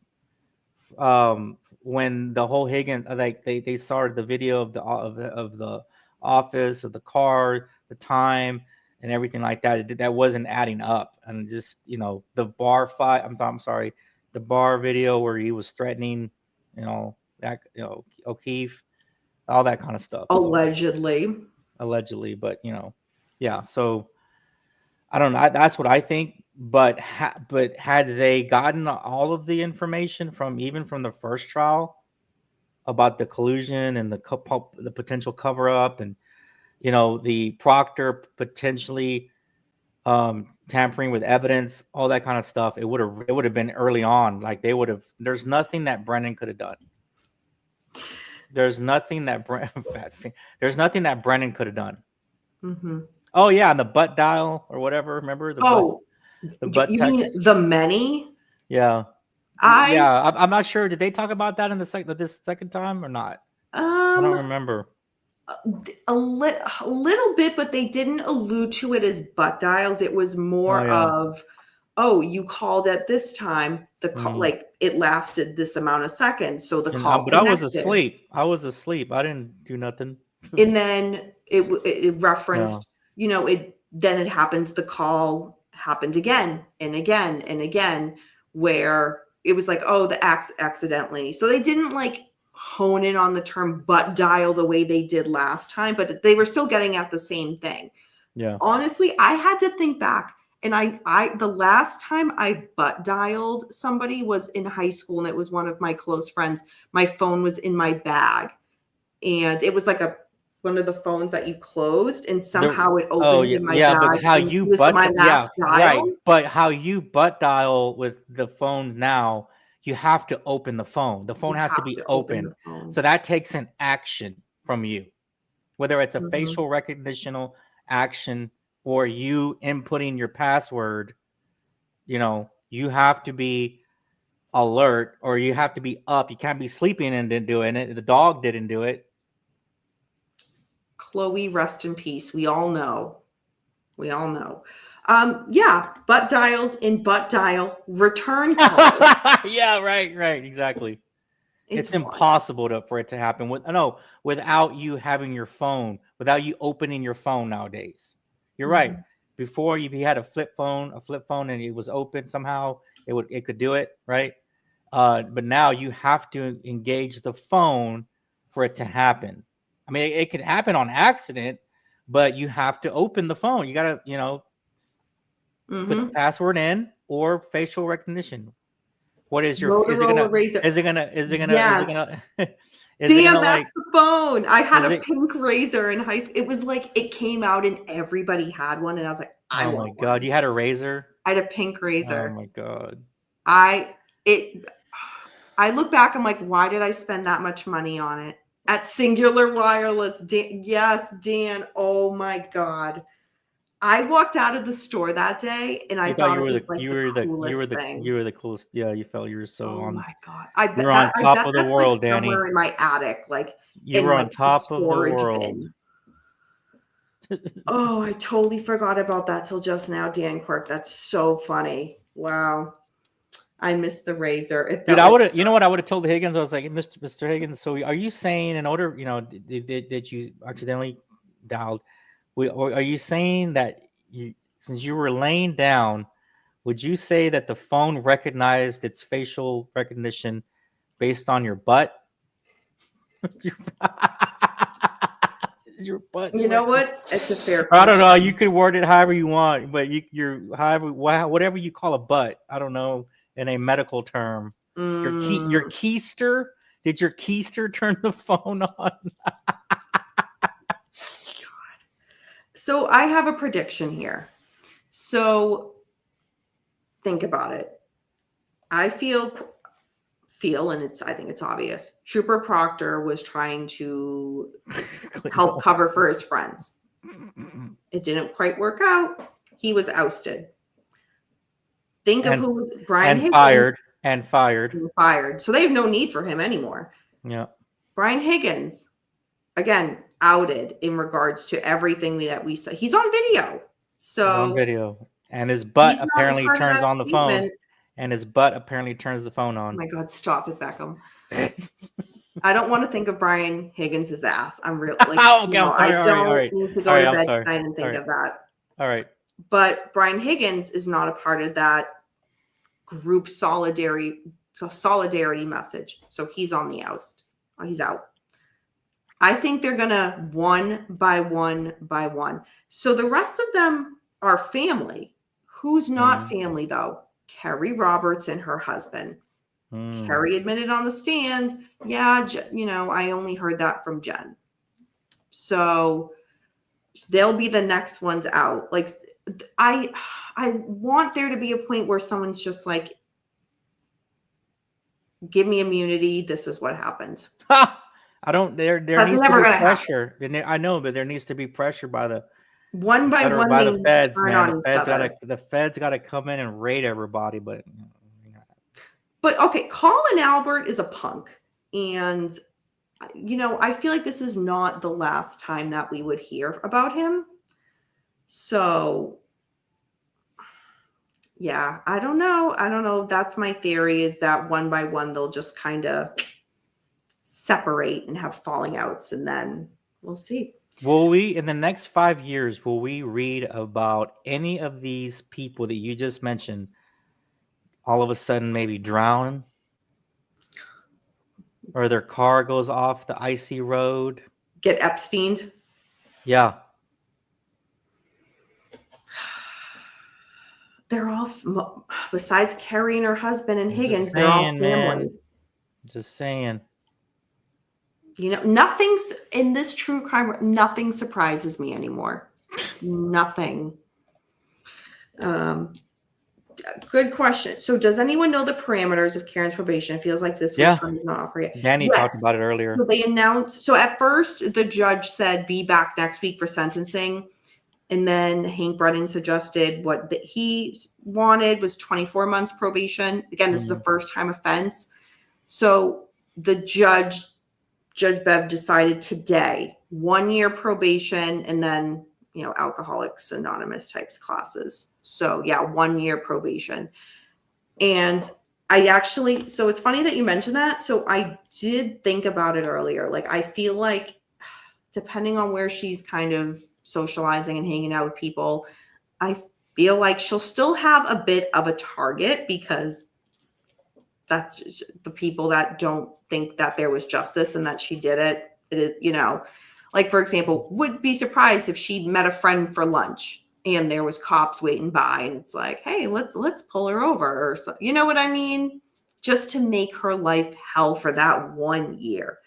when the whole Higgins, like they started the video of the office, of the car, the time, and everything like that. That wasn't adding up, and just the bar fight. I'm sorry, the bar video where he was threatening, O'Keefe, all that kind of stuff. Allegedly, but yeah. So I don't know. That's what I think. But had they gotten all of the information from the first trial about the collusion and the potential cover up, and the Proctor potentially tampering with evidence, all that kind of stuff, it would have been early on. Like there's nothing that Brennan could have done. There's nothing that Brennan could have done. Mm-hmm. Oh yeah, and the butt dial or whatever. Remember the butt you text? mean the many? Yeah. I'm not sure. Did they talk about that in this second time or not? I don't remember. A little bit, but they didn't allude to it as butt dials. It was more of, you called at this time. The call, like it lasted this amount of seconds, so the call. But I was asleep. I didn't do nothing. And then it referenced, then it happened. The call happened again and again and again, where it was like, the accidentally. So they didn't like hone in on the term butt dial the way they did last time, but they were still getting at the same thing. Yeah. Honestly, I had to think back, and I the last time I butt dialed somebody was in high school, and it was one of my close friends. My phone was in my bag, and it was like one of the phones that you closed, and somehow it opened in my bag. But how you right. But how you butt dial with the phone now, you have to open the phone. The phone has to be open. So that takes an action from you, whether it's a facial recognition action or you inputting your password. You have to be alert, or you have to be up. You can't be sleeping and didn't do it. The dog didn't do it. Chloe, rest in peace. We all know. Butt dials in butt dial return call. Yeah, right, exactly. It's impossible for it to happen without you having your phone, without you opening your phone nowadays. You're right. Before, if you had a flip phone and it was open somehow, it could do it, right? But now you have to engage the phone for it to happen. I mean, it could happen on accident, but you have to open the phone. You gotta, put the password in or facial recognition. What is your? Is it gonna Is it Damn, gonna that's the phone. I had is a it? pink razor in high school. It was like it came out and everybody had one, and I was like, I Oh my want God, one. you had a razor? I had a pink Oh razor. my God. I it I look back, I'm like, why did I spend that much money on it? At Singular Wireless. Yes, Dan. Oh my God. I walked out of the store that day and I You thought thought you it were was the like you the were the you were coolest the thing. you were the coolest. Yeah, you felt you were so Oh on. my God. You were on top of the that's world, like Danny. somewhere in my attic, like You in were like on the top of the storage world. bin. Oh, I totally forgot about that till just now, Dan Quirk. That's so funny. Wow. I missed the razor. It Dude, felt I like would have, you know what I would have told Higgins? I was like, Mr. Higgins, so are you saying in order, did you accidentally dialed? Or are you saying that since you were laying down, would you say that the phone recognized its facial recognition based on your butt? Your, your butt. you know what? It's a fair I don't know. You question. could word it however you want, but you're however whatever you call a butt. I don't know in a medical term. Your Mm, keister. Did your keister turn the phone on? so I have a prediction here. So think about it. I feel, and I think it's obvious. Trooper Proctor was trying to help cover for his friends. It didn't quite work out. He was ousted. Think of and who was Brian and Higgins fired. being fired. So they have no need for him anymore. Yeah. Brian Higgins, again, outed in regards to everything that we saw. He's on video. He's on So video, and his butt he's not a apparently part of turns that on the phone, statement. and his butt apparently turns the phone Oh on. my God, stop it, Beckham. I don't want to think of Brian Higgins' ass. I'm real like, Oh, okay, I'm sorry. I All don't right. need to All go right, to I'm bed sorry. tonight and think All right. of that. All right. But Brian Higgins is not a part of that group solidarity message. So he's on the oust. He's out. I think they're gonna one by one. So the rest of them are family. Who's not family though? Kerry Roberts and her husband. Kerry admitted on the stand, yeah, I only heard that from Jen. So they'll be the next ones out. Like I want there to be a point where someone's just like, give me immunity. This is what happened. I don't. There That's needs to never be gonna happen. pressure. I know, but there needs to be pressure by the One by federal, one, by they the need to feds, turn man. on each other. The feds gotta come in and raid everybody. But But okay, Colin Albert is a punk. And, I feel like this is not the last time that we would hear about him. So, yeah, I don't know. That's my theory, is that one by one, they'll just kind of separate and have falling outs. And then we'll see. will we, in the next 5 years, will we read about any of these people that you just mentioned all of a sudden maybe drown? Or their car goes off the icy road? Get Epsteined. Yeah. They're all, besides Kerry and her husband and I'm just Higgins, they're all saying, family. man. Just saying. Nothing's in this true crime. Nothing surprises me anymore. Nothing. Good question. So, does anyone know the parameters of Karen's probation? It feels like this term is not offered yet. Danny talked about it earlier. So they announced. So at first, the judge said, "Be back next week for sentencing," and then Hank Brennan suggested what he wanted was 24 months probation. Again, this is a first-time offense. So the Judge Bev decided today 1 year probation, and then Alcoholics Anonymous types classes. So yeah, 1 year probation. And so it's funny that you mentioned that. So I did think about it earlier. Like, I feel like depending on where she's kind of socializing and hanging out with people, I feel like she'll still have a bit of a target, because that's the people that don't think that there was justice and that she did it. It is, like, for example, would be surprised if she met a friend for lunch and there was cops waiting by, and it's like, hey, let's pull her over, or so, you know what I mean? Just to make her life hell for that 1 year.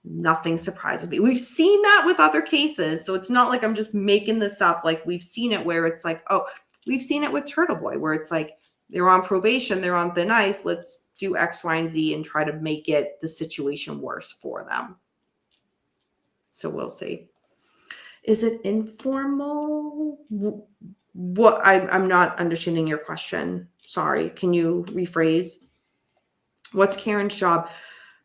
Nothing surprises me. We've seen that with other cases. So it's not like I'm just making this up. Like we've seen it where it's like, oh, we've seen it with Turtle Boy, where it's like they're on probation, they're on thin ice. Let's do X, Y, and Z and try to make it the situation worse for them. So we'll see. Is it informal? What I'm not understanding your question. Sorry. Can you rephrase? What's Karen's job?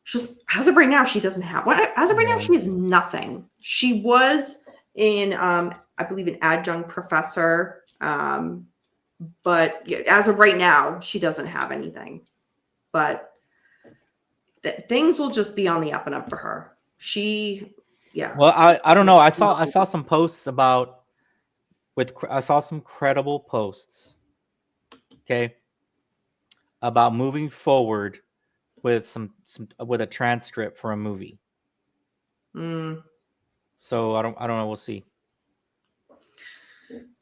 Just as of right now, she doesn't have what. As of right now, she has nothing. She was in, I believe, an adjunct professor, but as of right now, she doesn't have anything. But things will just be on the up and up for her. Yeah. Well, I don't know. I saw some posts about I saw some credible posts, okay, about moving forward with some with a transcript for a movie. So I don't know. We'll see.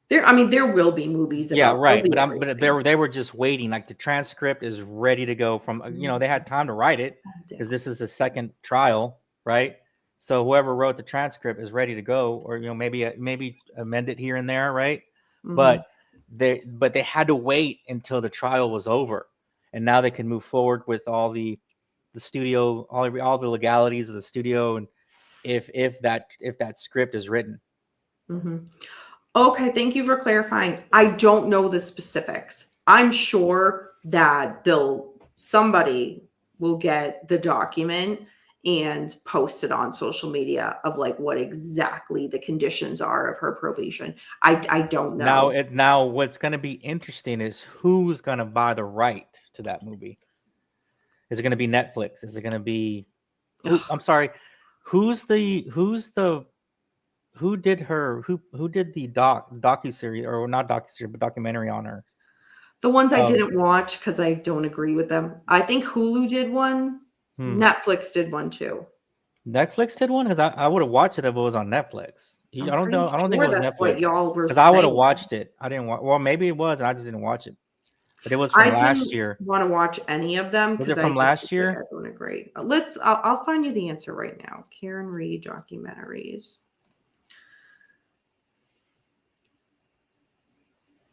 There will be movies. Yeah, right. But They were just waiting. Like the transcript is ready to go from. They had time to write it because this is the second trial, right? So whoever wrote the transcript is ready to go, or maybe amend it here and there, right? But they had to wait until the trial was over, and now they can move forward with all the studio, all the legalities of the studio, and if that script is written. Okay, thank you for clarifying. I don't know the specifics. I'm sure that somebody will get the document and post it on social media of like what exactly the conditions are of her probation. I don't know. Now what's going to be interesting is who's going to buy the right to that movie. Is it going to be Netflix? Is it going to be I'm sorry. Who did the docuseries, or not docuseries, but documentary on her? The ones I didn't watch because I don't agree with them. I think Hulu did one. Netflix did one too. Netflix did one? Because I would have watched it if it was on Netflix. I don't know. I don't think it was that's Netflix. What y'all were because I would have watched it. I didn't watch. Well, maybe it was, and I just didn't watch it. But it was from last year. Want to watch any of them? Was it from last year? I don't agree. I'll find you the answer right now. Karen Reed documentaries.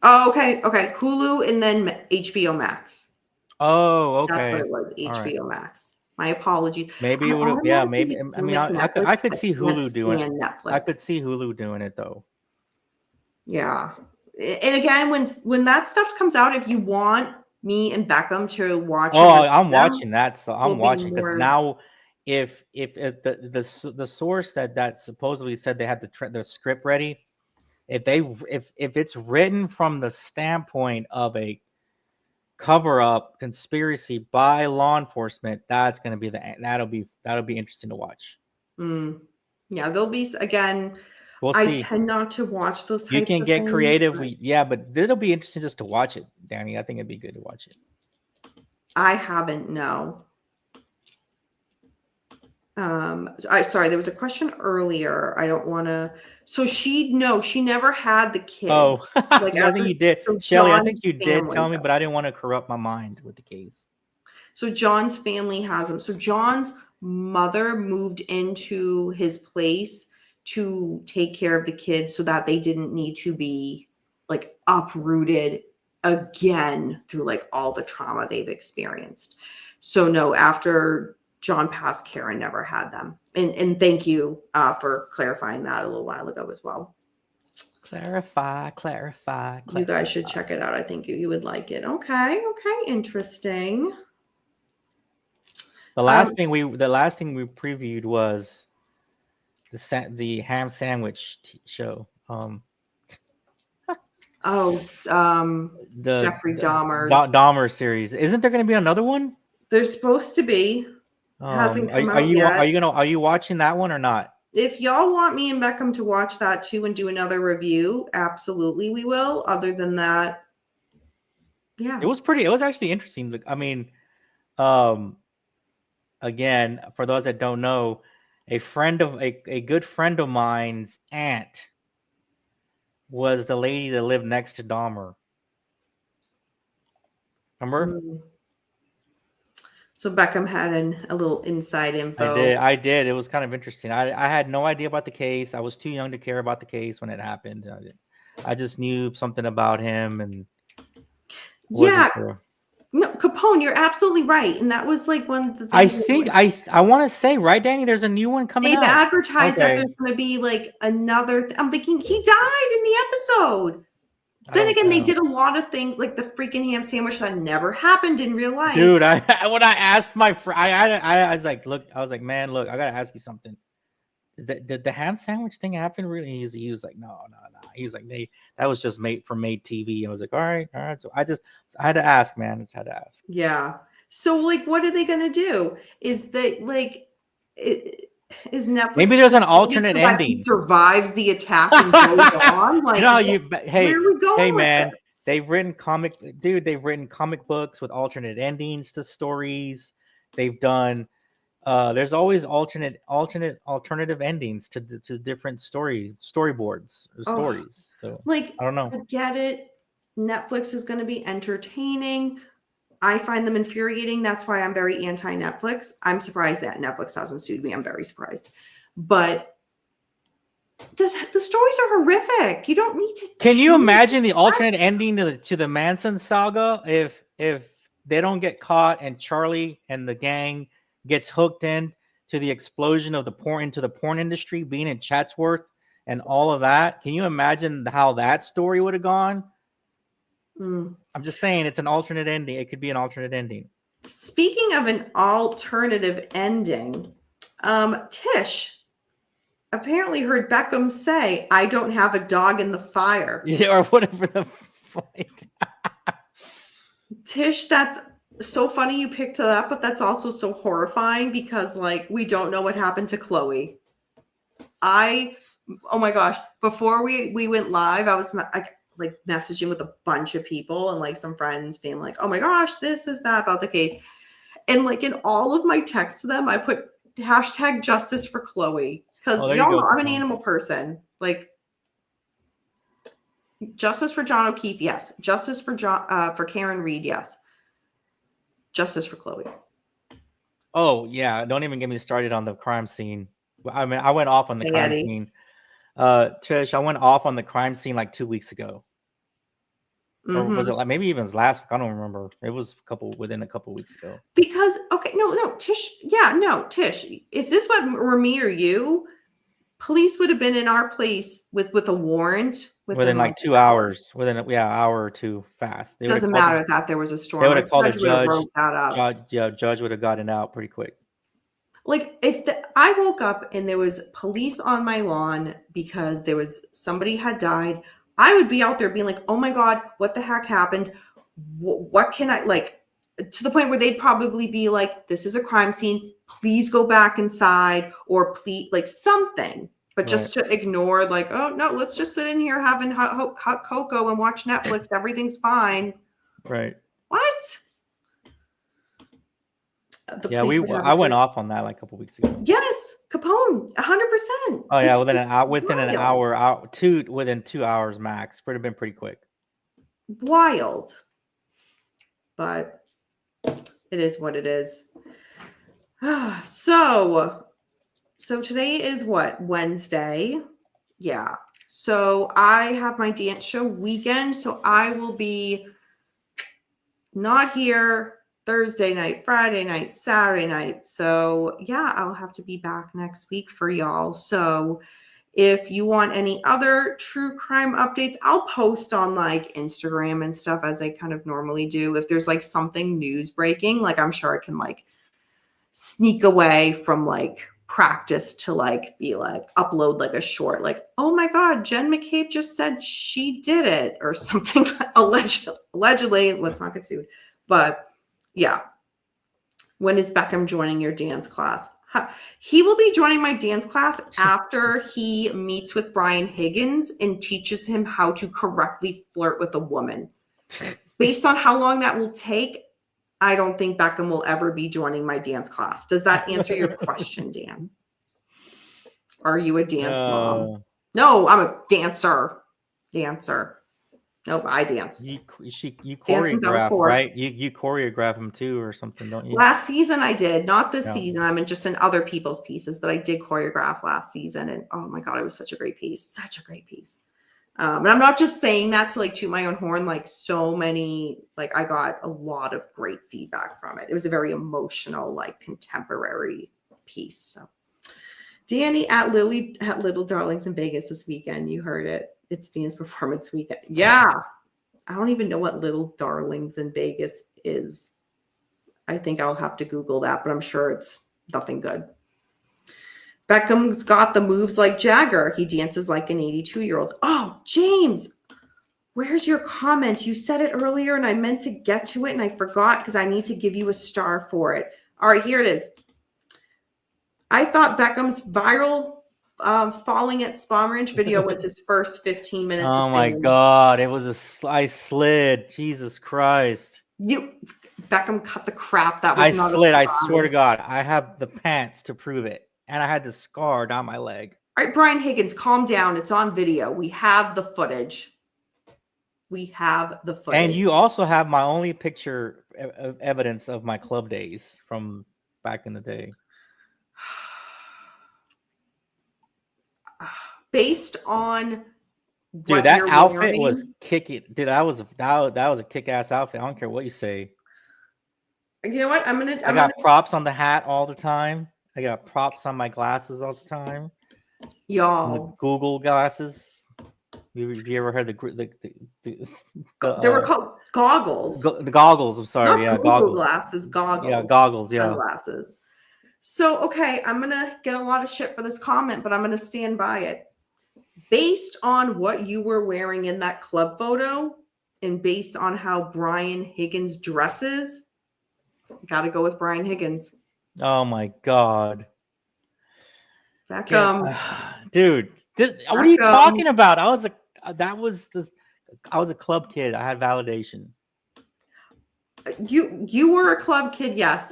Oh, okay. Hulu and then HBO Max. Oh, okay. That's what it was. HBO Max. My apologies. Maybe it would have. Yeah, maybe. I mean, I could see Hulu doing it. Netflix. I could see Hulu doing it though. Yeah. And again, when that stuff comes out, if you want me and Beckham to watch, I'm watching that. So I'm watching because now, if the source that supposedly said they had the script ready, if it's written from the standpoint of a cover up conspiracy by law enforcement, that's going to be that'll be interesting to watch. Yeah, there'll be again. We'll I see. tend not to watch those. You can get creative. But it'll be interesting just to watch it, Danny. I think it'd be good to watch it. I haven't. No. Sorry, there was a question earlier. I don't want to. So she never had the kids. Oh, I think you did, Shelly. I think you did tell me, but I didn't want to corrupt my mind with the case. So John's family has them. So John's mother moved into his place to take care of the kids so that they didn't need to be like uprooted again through like all the trauma they've experienced. So no, after John passed, Karen never had them. And thank you for clarifying that a little while ago as well. Clarify. You guys should check it out. I think you would like it. Okay, interesting. The last thing we previewed was the ham sandwich show. The Jeffrey Dahmer's Dahmer series. Isn't there going to be another one? There's supposed to be. Hasn't come out yet. Are you watching that one or not? If y'all want me and Beckham to watch that too and do another review, absolutely we will. Other than that, yeah. It was actually interesting. I mean, again, for those that don't know, a good friend of mine's aunt was the lady that lived next to Dahmer. Remember? So Beckham had a little inside info. I did. It was kind of interesting. I had no idea about the case. I was too young to care about the case when it happened. I just knew something about him and wasn't Yeah, sure. no, Capone, you're absolutely right, and that was like one of the I things. think I want to say, right, Danny, there's a new one coming They've out. advertised that Okay. there's going to be like another. I'm thinking he died in the episode. Then again, they did a lot of things like the freaking ham sandwich that never happened in real life. Dude, when I asked my friend, I was like, look, I was like, man, look, I gotta ask you something. Did the ham sandwich thing happen really? He was like, no. He was like, that was just made TV. I was like, all right. So I had to ask, man. I just had to ask. Yeah. So like, what are they going to do? Is that like, is Netflix Maybe there's an gonna wait alternate so that ending. he survives the attack and goes on? Like, No, where are we going with man. this? They've written comic books with alternate endings to stories. They've done. There's always alternative endings to different storyboards or Oh, stories. So like, I don't know. I get it. Netflix is going to be entertaining. I find them infuriating. That's why I'm very anti-Netflix. I'm surprised that Netflix hasn't sued me. I'm very surprised. But the stories are horrific. You don't need to. Can you imagine the alternate ending to the Manson saga if they don't get caught and Charlie and the gang gets hooked in to the explosion of the porn industry, being in Chatsworth and all of that? Can you imagine how that story would have gone? I'm just saying it's an alternate ending. It could be an alternate ending. Speaking of an alternative ending, Tish apparently heard Beckham say, "I don't have a dog in the fire." Yeah, or whatever the fight. Tish, that's so funny you picked it up, but that's also so horrifying because like we don't know what happened to Chloe. Oh my gosh, before we went live, I was like messaging with a bunch of people and like some friends being like, "Oh my gosh, this is that about the case." And like in all of my texts to them, I put hashtag justice for Chloe because y'all know I'm an animal person. Like justice for John O'Keefe, yes. Justice for Karen Reed, yes. Justice for Chloe. Oh yeah, don't even get me started on the crime scene. I mean, I went off on the crime scene. Trish, I went off on the crime scene like 2 weeks ago. Or was it like maybe even last week? I don't remember. It was within a couple weeks ago. Because no, Tish. Yeah, no, Tish. If this were me or you, police would have been in our place with a warrant within like 2 hours. Within hour or two fast. It doesn't matter that there was a storm. They would have called a judge. Judge would have gotten out pretty quick. Like if I woke up and there was police on my lawn because there was somebody had died, I would be out there being like, "Oh my God, what the heck happened? What can I like?" To the point where they'd probably be like, "This is a crime scene. Please go back inside," or please like something. But just to ignore, like, "Oh no, let's just sit in here having hot cocoa and watch Netflix. Everything's fine." Right. What? I went off on that like a couple weeks ago. Yes, Capone, 100%. Oh yeah, within 2 hours max. Would have been pretty quick. Wild, but it is what it is. So today is what, Wednesday? Yeah. So I have my dance show weekend, so I will be not here Thursday night, Friday night, Saturday night. So yeah, I'll have to be back next week for y'all. So if you want any other true crime updates, I'll post on like Instagram and stuff as I kind of normally do. If there's like something news breaking, like I'm sure I can like sneak away from like practice to like be like upload like a short, like, "Oh my God, Jen McCabe just said she did it," or something. Allegedly, let's not get sued. But yeah. When is Beckham joining your dance class? He will be joining my dance class after he meets with Brian Higgins and teaches him how to correctly flirt with a woman. Based on how long that will take, I don't think Beckham will ever be joining my dance class. Does that answer your question, Dan? Are you a dance mom? No, I'm a dancer. Nope, I dance. You Danced since I was choreograph, 4. right? You choreograph them too, or something, don't you? Last season I did, not this Yeah. season. I'm just in other people's pieces, but I did choreograph last season, and oh my god, it was such a great piece, such a great piece. And I'm not just saying that to like toot my own horn. Like so many, like I got a lot of great feedback from it. It was a very emotional, like contemporary piece. So, Danny at Little Darlings in Vegas this weekend. You heard it. It's Dan's performance weekend. Yeah. I don't even know what Little Darlings in Vegas is. I think I'll have to Google that, but I'm sure it's nothing good. Beckham's got the moves like Jagger. He dances like an 82-year-old. Oh, James, where's your comment? You said it earlier and I meant to get to it and I forgot because I need to give you a star for it. All right, here it is. I thought Beckham's viral falling at Spa Ranch video was his first 15 minutes Oh of my fame. god, it was I slid. Jesus Christ. Beckham cut the crap. That was I not slid. a I slide. swear to God, I have the pants to prove it. And I had the scar down my leg. All right, Brian Higgins, calm down. It's on video. We have the footage. We have the footage. And you also have my only picture of evidence of my club days from back in the day. Based on what Dude, that you're outfit wearing, was kicking. Dude, that was a kick-ass outfit. I don't care what you say. you know what? I got props on the hat all the time. I got props on my glasses all the time. On the y'all. Google glasses. You ever heard They were called goggles. the goggles? I'm sorry. Not Yeah, Google goggles. glasses, goggles. Yeah, goggles. Yeah. Sunglasses. So, okay, I'm going to get a lot of shit for this comment, but I'm going to stand by it. Based on what you were wearing in that club photo and based on how Brian Higgins dresses, got to go with Brian Higgins. Oh my God. Beckham. Dude, what are you talking about? I was a club kid. I had validation. You were a club kid, yes.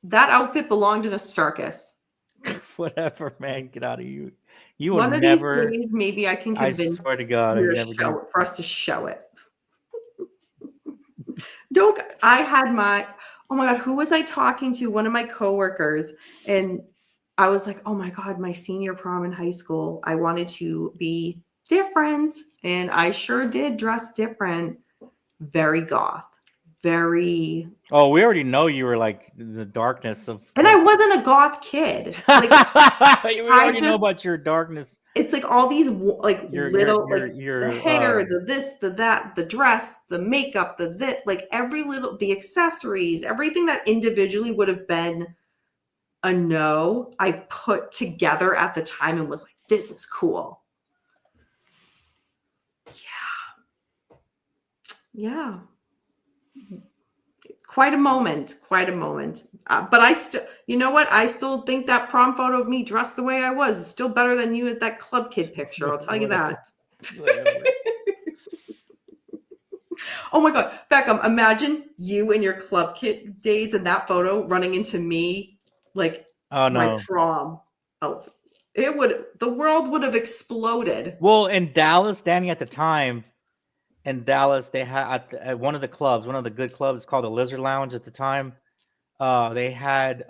That outfit belonged in a circus. Whatever, man. Get out of you. You One would of never. these days, maybe I can I convince swear to God, you I to never show do. it, for us to show it. Don't I had my oh my God, who was I talking to? One of my coworkers, and I was like, oh my God, my senior prom in high school, I wanted to be different, and I sure did dress different. Very goth, very. Oh, we already know you were like the darkness of. And I wasn't a goth kid. Like we already know about your darkness. It's like all these like your the hair, the this, the that, the dress, the makeup, the this, like every little, the accessories, everything that individually would have been a no, I put together at the time and was like, this is cool. Yeah. Quite a moment. But I still, you know what? I still think that prom photo of me dressed the way I was is still better than you at that club kid picture. I'll tell you that. Oh my God, Beckham, imagine you in your club kid days in that photo running into me like my prom. Oh, the world would have exploded. Well, in Dallas, Danny, at the time, in Dallas, they had at one of the clubs, one of the good clubs called the Lizard Lounge at the time. They had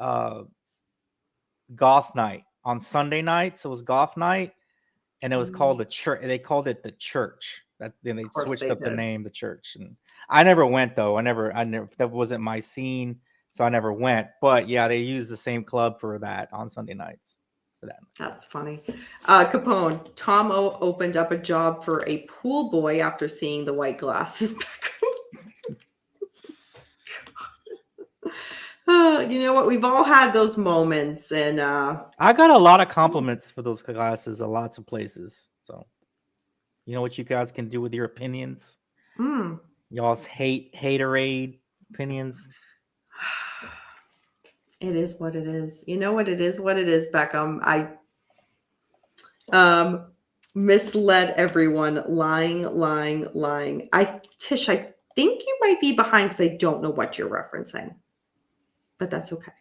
goth night on Sunday nights. It was goth night, and it was called the church. They called it the church. Then they switched up the name, the church. And I never went though. I never. That wasn't my scene, so I never went. But yeah, they used the same club for that on Sunday nights. For that. That's funny. Capone. Tom O opened up a job for a pool boy after seeing the white glasses. You know what? We've all had those moments, and I got a lot of compliments for those glasses at lots of places. So, you know what you guys can do with your opinions? Y'all's haterade opinions. It is what it is. You know what it is? What it is, Beckham. I misled everyone. Lying. Tish, I think you might be behind because I don't know what you're referencing. But that's okay.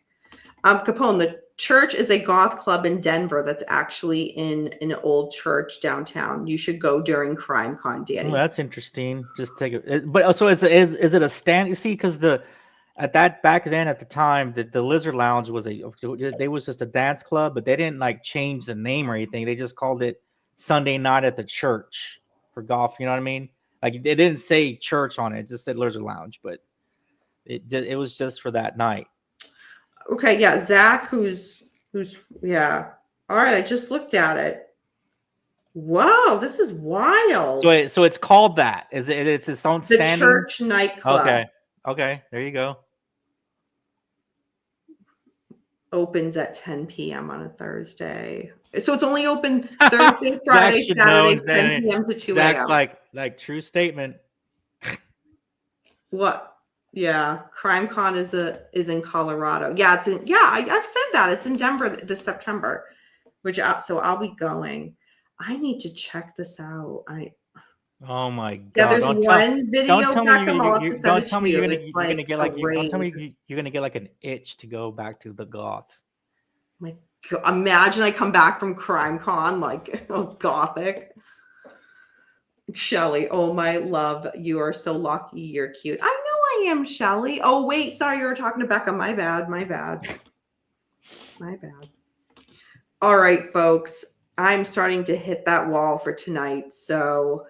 Capone, Church is a goth club in Denver that's actually in an old church downtown. You should go during Crime Con, Danny. That's interesting. Just take it. But so is it a stand? You see, because back then at the time the Lizard Lounge was they was just a dance club, but they didn't like change the name or anything. They just called it Sunday Night at the Church for golf. You know what I mean? Like it didn't say church on it. It just said Lizard Lounge, but it was just for that night. Okay, yeah, Zach, who's yeah. All right, I just looked at it. Wow, this is wild. So it's called that. Is it? It's its own The standing church nightclub. Okay, there you go. Opens at 10 p.m. on a Thursday. So it's only open Thursday, Friday, should Saturday, know, 10 p.m. to 2 Zach's a.m. like true statement. What? Yeah, Crime Con is in Colorado. Yeah, it's in. Yeah, I've said that it's in Denver this September, so I'll be going. I need to check this out. Oh my God! Yeah, there's one video. Don't tell me you're gonna get like you're gonna get like an itch to go back to the goth. My God, imagine I come back from Crime Con like gothic. Shelly, oh my love, you are so lucky. You're cute. I know I am, Shelly. Oh wait, sorry, you were talking to Becca. My bad. All right, folks. I'm starting to hit that wall for tonight. So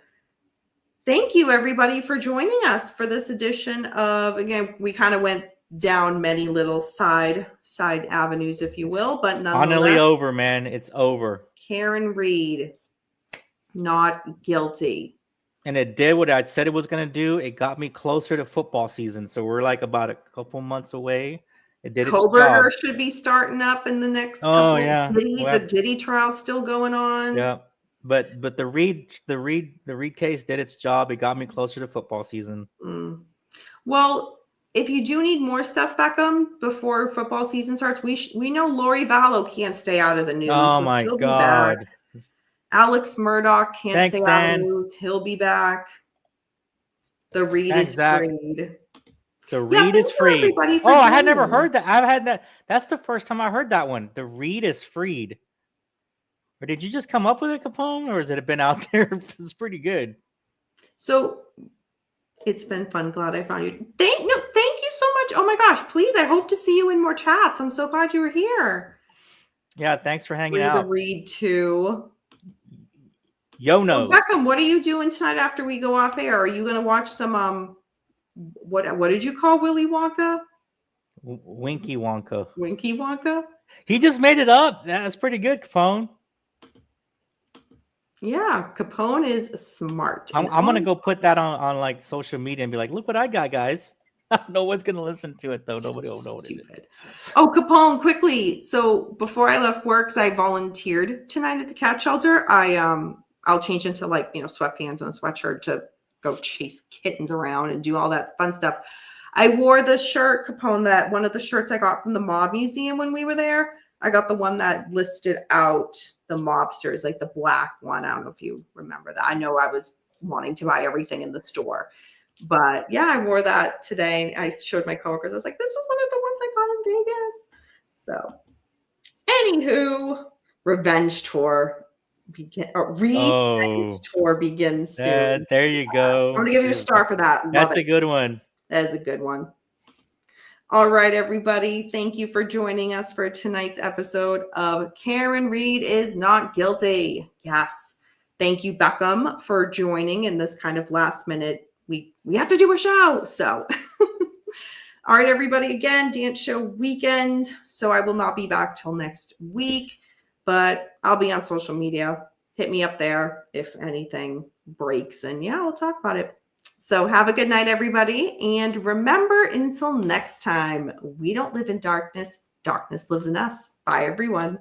thank you everybody for joining us for this edition of, again, we kind of went down many little side avenues, if you will, but nonetheless. Finally over, man. It's over. Karen Reed, not guilty. And it did what I said it was going to do. It got me closer to football season. So we're like about a couple months away. It did its Koberger job. should be starting up in the next couple. Yeah. The Diddy trial's still going on. Yeah. But the Reed case did its job. It got me closer to football season. Well, if you do need more stuff, Beckham, before football season starts, we know Lori Vallow can't stay out of the news. Oh so my she'll God. Be back. Alex Murdoch can't stay out of the Dan. news. He'll be back. The Reed Thanks, is Zach. freed. The Reed is freed. For I had never joining. heard that. I've had that. That's the first time I heard that one. The Reed is freed. Or did you just come up with it, Capone? Or has it been out there? It's pretty good. So it's been fun. Glad I found you. Thank you so much. Oh my gosh. Please, I hope to see you in more chats. I'm so glad you were here. Yeah, thanks for hanging out. Read too. Yo So, Beckham, what are you doing tonight after we go off air? Are you going to watch some what did you call Willy Wonka? Winky Wonka. Winky Wonka? He just made it up. That's pretty good, Capone. Yeah, Capone is smart. I'm gonna go put that on like social media and be like, look what I got, guys. No one's gonna listen to it though. Nobody will know what it is. Oh, Capone, quickly. So before I left work, 'cause I volunteered tonight at the cat shelter, I'll change into like, sweatpants and a sweatshirt to go chase kittens around and do all that fun stuff. I wore the shirt, Capone, that one of the shirts I got from the Mob Museum when we were there. I got the one that listed out the mobsters, like the black one. I don't know if you remember that. I know I was wanting to buy everything in the store. But yeah, I wore that today. I showed my coworkers. I was like, this was one of the ones I got in Vegas. So, anywho, Revenge Tour Tour begins soon. There you go. I'm gonna give you a star for that. That's a good one. That is a good one. All right, everybody. Thank you for joining us for tonight's episode of Karen Reed is Not Guilty. Yes. Thank you, Beckham, for joining in this kind of last minute. We have to do a show. So, all right, everybody. Again, dance show weekend. So I will not be back till next week, but I'll be on social media. Hit me up there if anything breaks, and yeah, we'll talk about it. So have a good night, everybody. And remember, until next time, we don't live in darkness. Darkness lives in us. Bye, everyone.